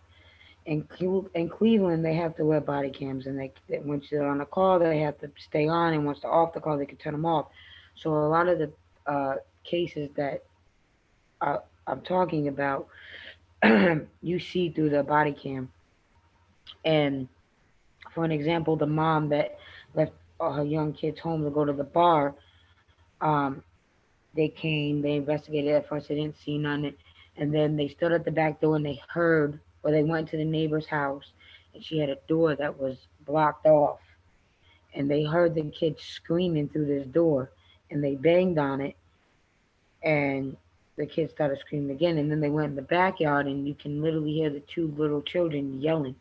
In Cleveland, they have to wear body cams, and once they're on a call, they have to stay on, and once they're off the call, they can turn them off. So a lot of the uh, cases that I, I'm talking about, you see through the body cam. And for an example, the mom that left her young kids home to go to the bar, um, they came, they investigated. At first, they didn't see none, and then they stood at the back door and they heard, or they went to the neighbor's house, and she had a door that was blocked off, and they heard the kids screaming through this door, and they banged on it, and the kids started screaming again, and then they went in the backyard, and you can literally hear the two little children yelling,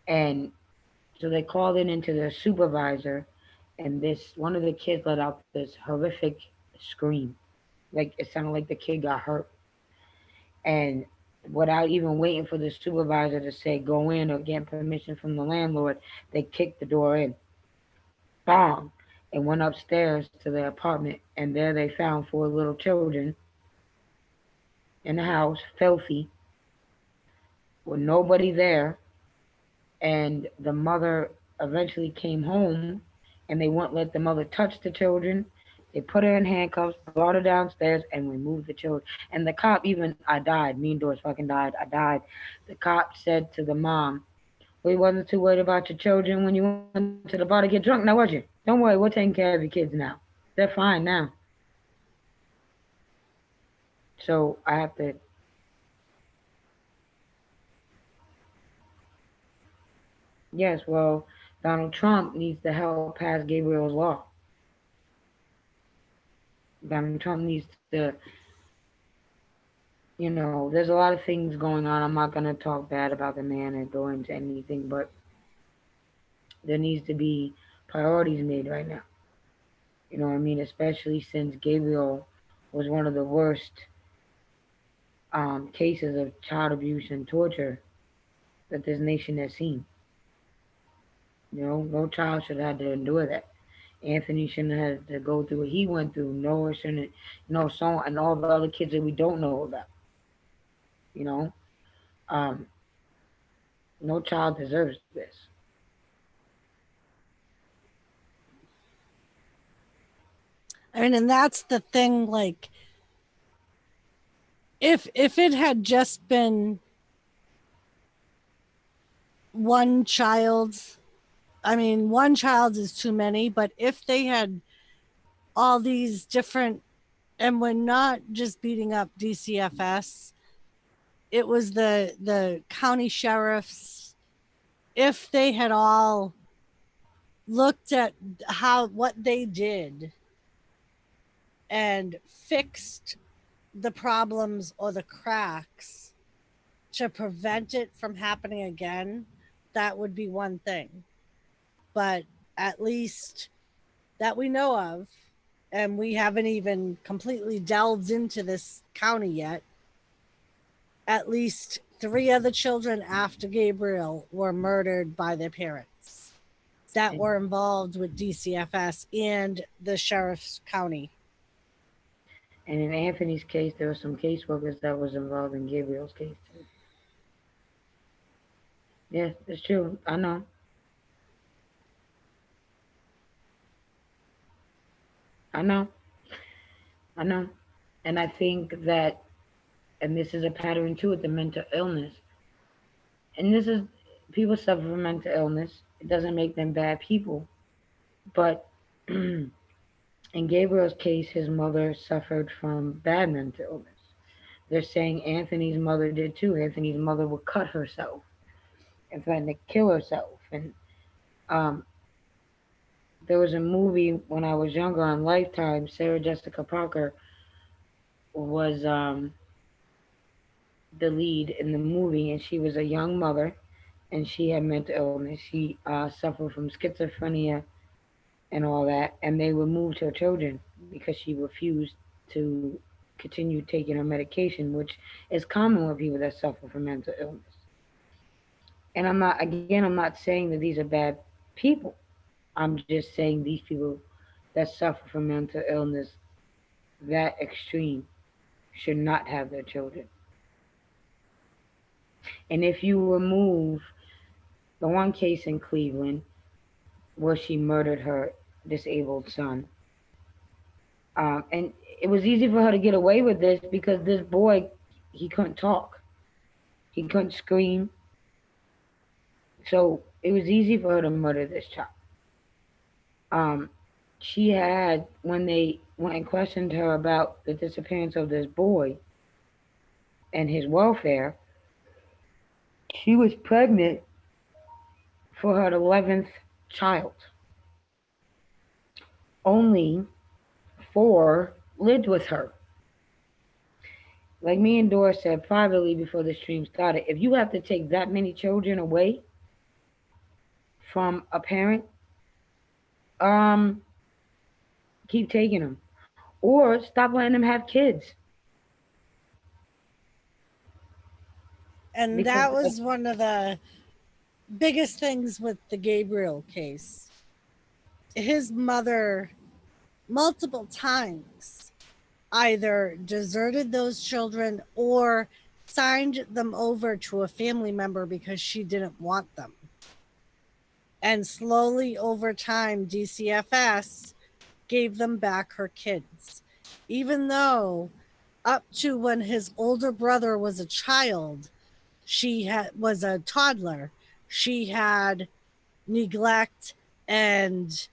and so they called it into the supervisor, and this one of the kids let out this horrific scream, like it sounded like the kid got hurt. And without even waiting for the supervisor to say go in or get permission from the landlord, they kicked the door in, bang, and went upstairs to their apartment. And there they found four little children in the house, filthy, with nobody there. And the mother eventually came home, and they wouldn't let the mother touch the children. They put her in handcuffs, brought her downstairs, and removed the children. And the cop, even, I died. Me and Doris fucking died. I died. The cop said to the mom, "We wasn't too worried about your children when you went to the bar to get drunk, now was you? Don't worry, we're taking care of your kids now. They're fine now." So I have to, yes, well, Donald Trump needs to help pass Gabriel's law. Donald Trump needs to, there's a lot of things going on. I'm not going to talk bad about the man and go into anything, but there needs to be priorities made right now. You know what I mean? Especially since Gabriel was one of the worst cases of child abuse and torture that this nation has seen. No child should have to endure that. Anthony shouldn't have to go through what he went through. Noah shouldn't, so on, and all the other kids that we don't know about. You know, um, no child deserves this. I mean, and that's the thing. Like, if it had just been one child, I mean, one child is too many. But if they had all these different, and we're not just beating up DCFS, it was the county sheriffs. If they had all looked at how what they did and fixed the problems or the cracks to prevent it from happening again, that would be one thing. But at least that we know of, and we haven't even completely delved into this county yet, at least three other children after Gabriel were murdered by their parents that were involved with DCFS and the sheriff's county. And in Anthony's case, there were some caseworkers that was involved in Gabriel's case too. Yeah, it's true. I know. I know. I know. And I think that, and this is a pattern too with the mental illness. And this is, people suffer from mental illness. It doesn't make them bad people. But In Gabriel's case, his mother suffered from bad mental illness. They're saying Anthony's mother did too. Anthony's mother would cut herself and threaten to kill herself. And um, there was a movie when I was younger on Lifetime. Sarah Jessica Parker was the lead in the movie, and she was a young mother, and she had mental illness. She suffered from schizophrenia and all that, and they removed her children because she refused to continue taking her medication, which is common with people that suffer from mental illness. And I'm not saying that these are bad people. I'm just saying these people that suffer from mental illness that extreme should not have their children. And if you remove the one case in Cleveland where she murdered her disabled son, and it was easy for her to get away with this because this boy, he couldn't talk, he couldn't scream, so it was easy for her to murder this child. Um, she had, when they went and questioned her about the disappearance of this boy and his welfare, she was pregnant for her 11th child. Only four lived with her. Like me and Doris said privately before the stream started, if you have to take that many children away from a parent, um, keep taking them, or stop letting them have kids. And Because that was one of the biggest things with the Gabriel case. His mother, multiple times, either deserted those children or signed them over to a family member because she didn't want them. And slowly over time, DCFS gave them back her kids. Even though up to when his older brother was a child, was a toddler, she had neglect and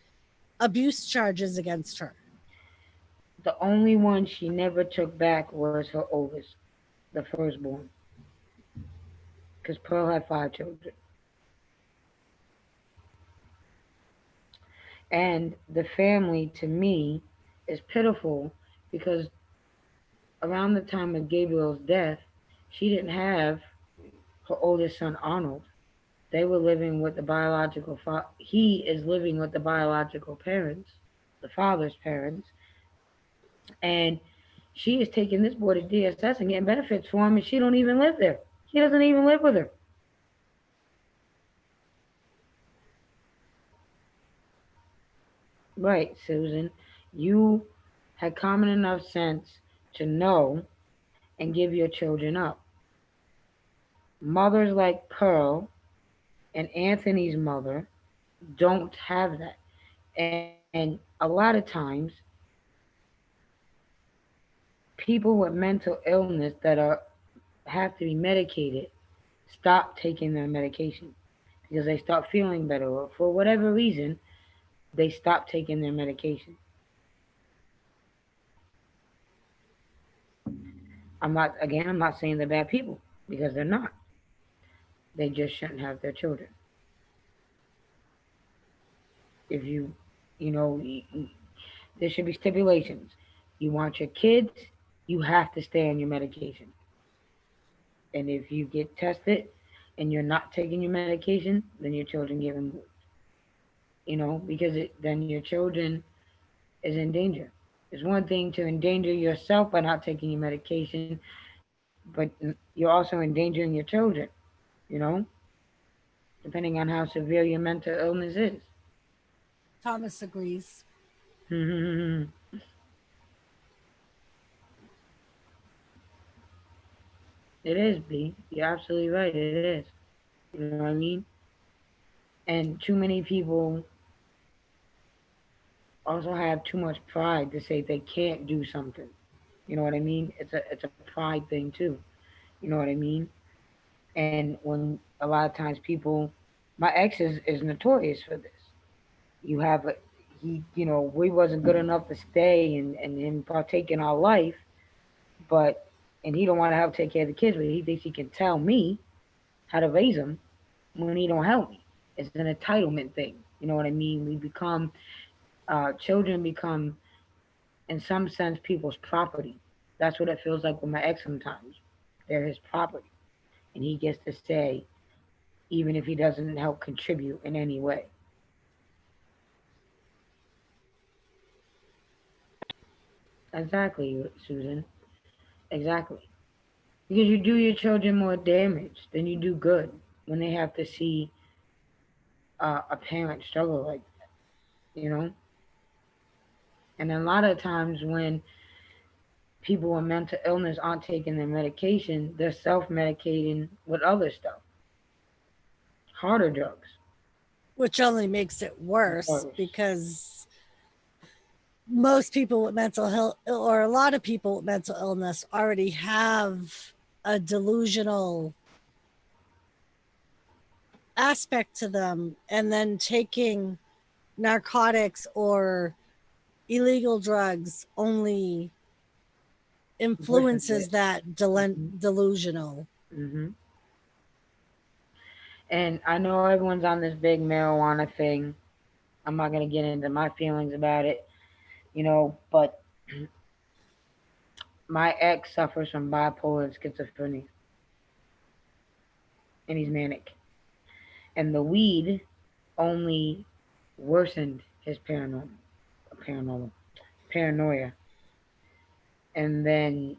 abuse charges against her. the only one she never took back was her oldest, the firstborn, because Pearl had five children. And the family, to me, is pitiful because around the time of Gabriel's death, she didn't have her oldest son, Arnold. They were living with the biological he is living with the biological parents, the father's parents, and she is taking this boy to DSS and getting benefits for him, and she don't even live there. He doesn't even live with her. Right, Susan. You had common enough sense to know and give your children up. Mothers like Pearl and Anthony's mother don't have that. And a lot of times, people with mental illness that are have to be medicated stop taking their medication because they start feeling better or for whatever reason they stop taking their medication. I'm not saying they're bad people because they're not. They just shouldn't have their children. If you know, there should be stipulations. You want your kids, you have to stay on your medication. And if you get tested and you're not taking your medication, then your children get removed. Because then your children is in danger. It's one thing to endanger yourself by not taking your medication, but you're also endangering your children, you know, depending on how severe your mental illness is. Thomas agrees. It is, B. You're absolutely right. It is. You know what I mean? And too many people also have too much pride to say they can't do something. You know what I mean? It's a pride thing too. You know what I mean? And when a lot of times people, my ex is notorious for this. You have a, we wasn't good enough to stay and partake in our life, but and he don't want to help take care of the kids, but he thinks he can tell me how to raise them when he don't help me. It's an entitlement thing. You know what I mean? We become children become in some sense people's property. That's what it feels like with my ex sometimes. They're his property, and he gets to say, even if he doesn't help contribute in any way. Exactly, Susan. Exactly. Because you do your children more damage than you do good when they have to see a parent struggle like that, you know? And a lot of times when people with mental illness aren't taking their medication, they're self medicating with other stuff, harder drugs. which only makes it worse Worse. because most people with mental health, or a lot of people with mental illness, already have a delusional aspect to them, and then taking narcotics or illegal drugs only influences Worsens it. that delusional. Hmm. And I know everyone's on this big marijuana thing. I'm not going to get into my feelings about it, but my ex suffers from bipolar and schizophrenia, and he's manic. And the weed only worsened his paranormal, paranoia, and then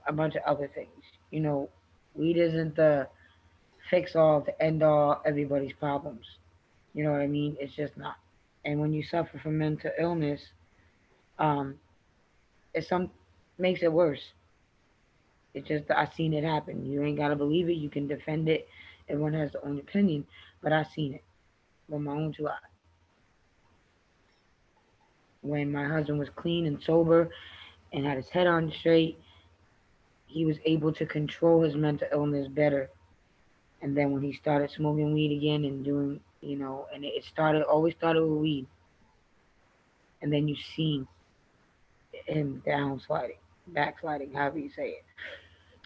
a bunch of other things. You know, weed isn't the fix all to end all everybody's problems. You know what I mean? It's just not. And when you suffer from mental illness, um, it some makes it worse. It's just I seen it happen. You ain't gotta believe it. You can defend it. Everyone has their own opinion, but I seen it with my own two eyes. When my husband was clean and sober and had his head on straight, he was able to control his mental illness better. And then when he started smoking weed again and doing, and it always started with weed, and then you seen him downsliding, backsliding, however you say it,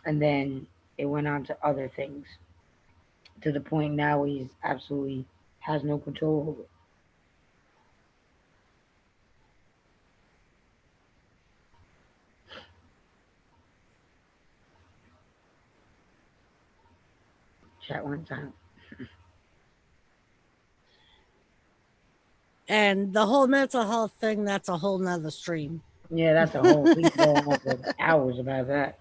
and then it went on to other things to the point now where he's absolutely has no control over it. Chat one time. And the whole mental health thing, that's a whole nother stream. Yeah, that's a whole. We can go on for hours about that.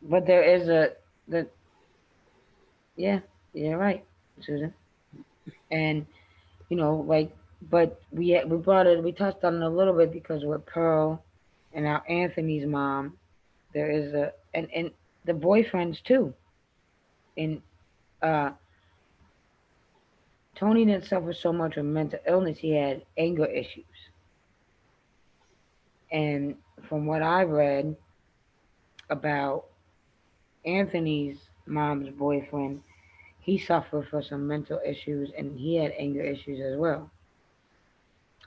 But there is the yeah, you're right, Susan. And like, but we brought it. We touched on it a little bit because with Pearl and now Anthony's mom, there is and the boyfriends too. And uh, Tony didn't suffer so much with mental illness; he had anger issues. And from what I read about Anthony's mom's boyfriend, he suffered for some mental issues and he had anger issues as well.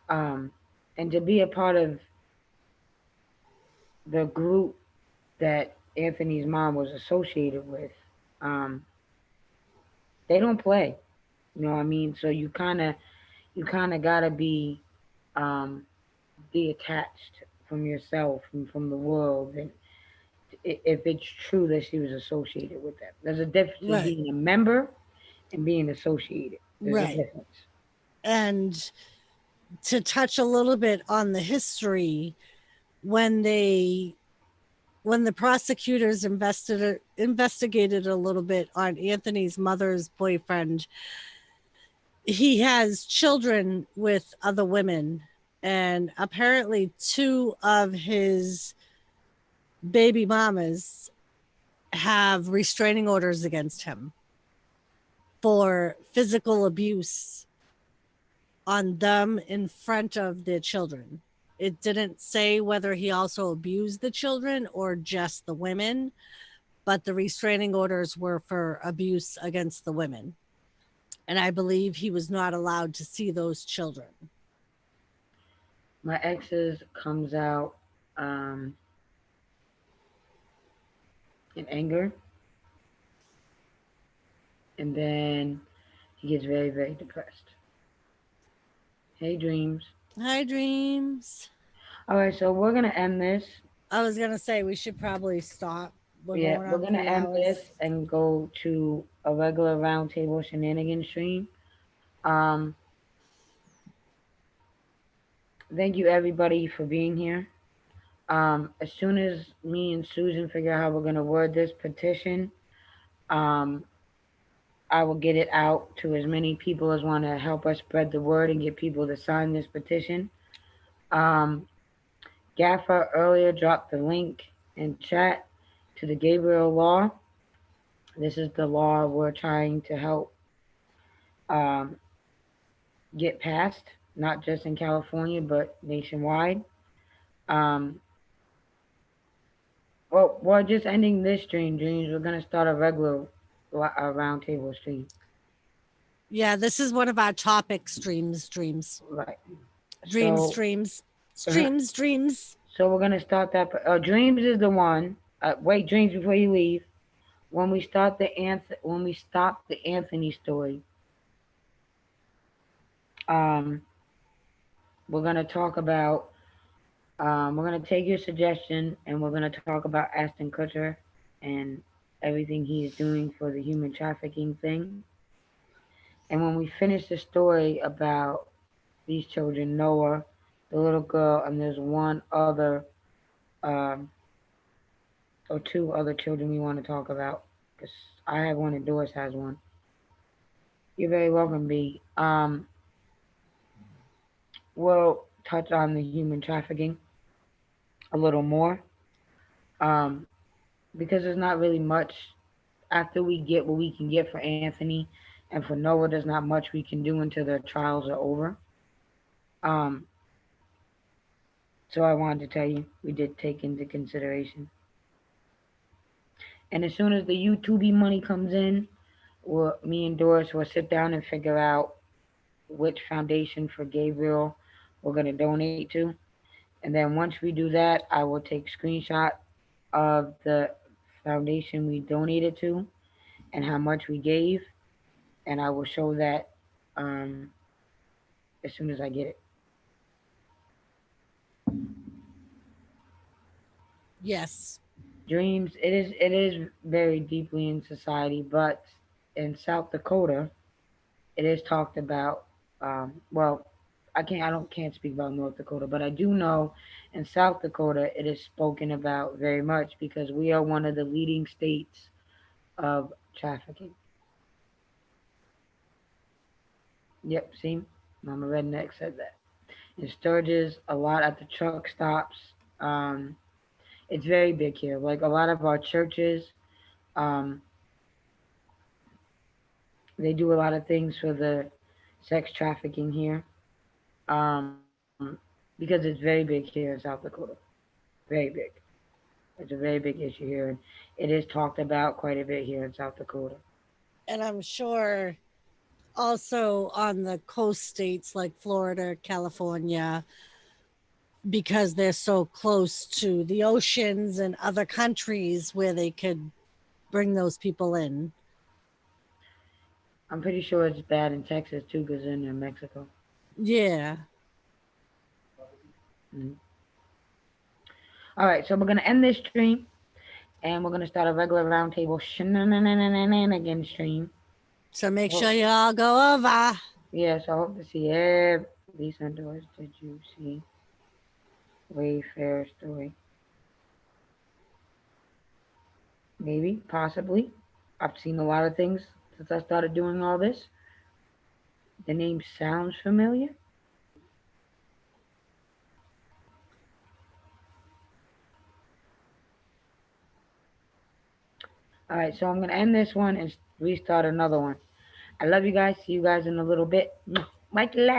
Um, and to be a part of the group that Anthony's mom was associated with, um, they don't play. You know what I mean? So you kind of gotta be um, detached from yourself and from the world, and if it's true that she was associated with them, there's a difference between Right. being a member and being associated. There's a Right. difference. And to touch a little bit on the history, when they when the prosecutors investigated a little bit on Anthony's mother's boyfriend, he has children with other women, and apparently two of his baby mamas have restraining orders against him for physical abuse on them in front of their children. It didn't say whether he also abused the children or just the women, but the restraining orders were for abuse against the women. and I believe he was not allowed to see those children. My exes comes out um, in anger, and then he gets very, very depressed. Hey, dreams. Hi, dreams. All right, so we're gonna end this. I was gonna say we should probably stop. We're Yeah, going we're on gonna three end this hours. and go to a regular roundtable shenanigans stream. Um, thank you everybody for being here. As soon as me and Susan figure out how we're gonna word this petition, um, I will get it out to as many people as want to help us spread the word and get people to sign this petition. Um, Gaffer earlier dropped the link in chat to the Gabriel Law. This is the law we're trying to help um, get passed, not just in California, but nationwide. Um, well, we're just ending this stream, Dreams. We're going to start a regular roundtable stream. Yeah, this is one of our topic streams. Dreams, Right. dreams, So, dreams, uh, streams, dreams. so we're going to start that. Dreams is the one. Wait, Dreams, before you leave. When we stop the Anthony story, um, we're gonna talk about we're gonna take your suggestion and we're gonna talk about Ashton Kutcher and everything he's doing for the human trafficking thing. And when we finish the story about these children, Noah, the little girl, and there's one other um, or two other children we want to talk about because I have one and Doris has one. You're very welcome, B. We'll touch on the human trafficking a little more um, because there's not really much after we get what we can get for Anthony and for Noah. There's not much we can do until their trials are over. Um, so I wanted to tell you we did take into consideration. And as soon as the YouTube money comes in, me and Doris will sit down and figure out which foundation for Gabriel we're going to donate to. And then once we do that, I will take screenshot of the foundation we donated to and how much we gave, and I will show that um, as soon as I get it. Yes. Dreams. It is very deeply in society, but in South Dakota, it is talked about. Well, I don't can't speak about North Dakota, but I do know in South Dakota it is spoken about very much because we are one of the leading states of trafficking. Yep, see, Mama Redneck said that. In Sturgis, a lot at the truck stops. Um, it's very big here. Like a lot of our churches, um, they do a lot of things for the sex trafficking here. Um, because it's very big here in South Dakota. Very big. It's a very big issue here, and it is talked about quite a bit here in South Dakota. And I'm sure also on the coast states like Florida, California, because they're so close to the oceans and other countries where they could bring those people in. I'm pretty sure it's bad in Texas too, because they're in Mexico. Yeah. Mhm. All right, so we're gonna end this stream, and we're gonna start a regular roundtable shenanigans stream. So make Well, sure you all go over. yes, I hope to see every. Lisa Doors, did you see Wayfair story? Maybe, possibly. I've seen a lot of things since I started doing all this. The name sounds familiar. All right, so I'm gonna end this one and restart another one. I love you guys. See you guys in a little bit. Mike love.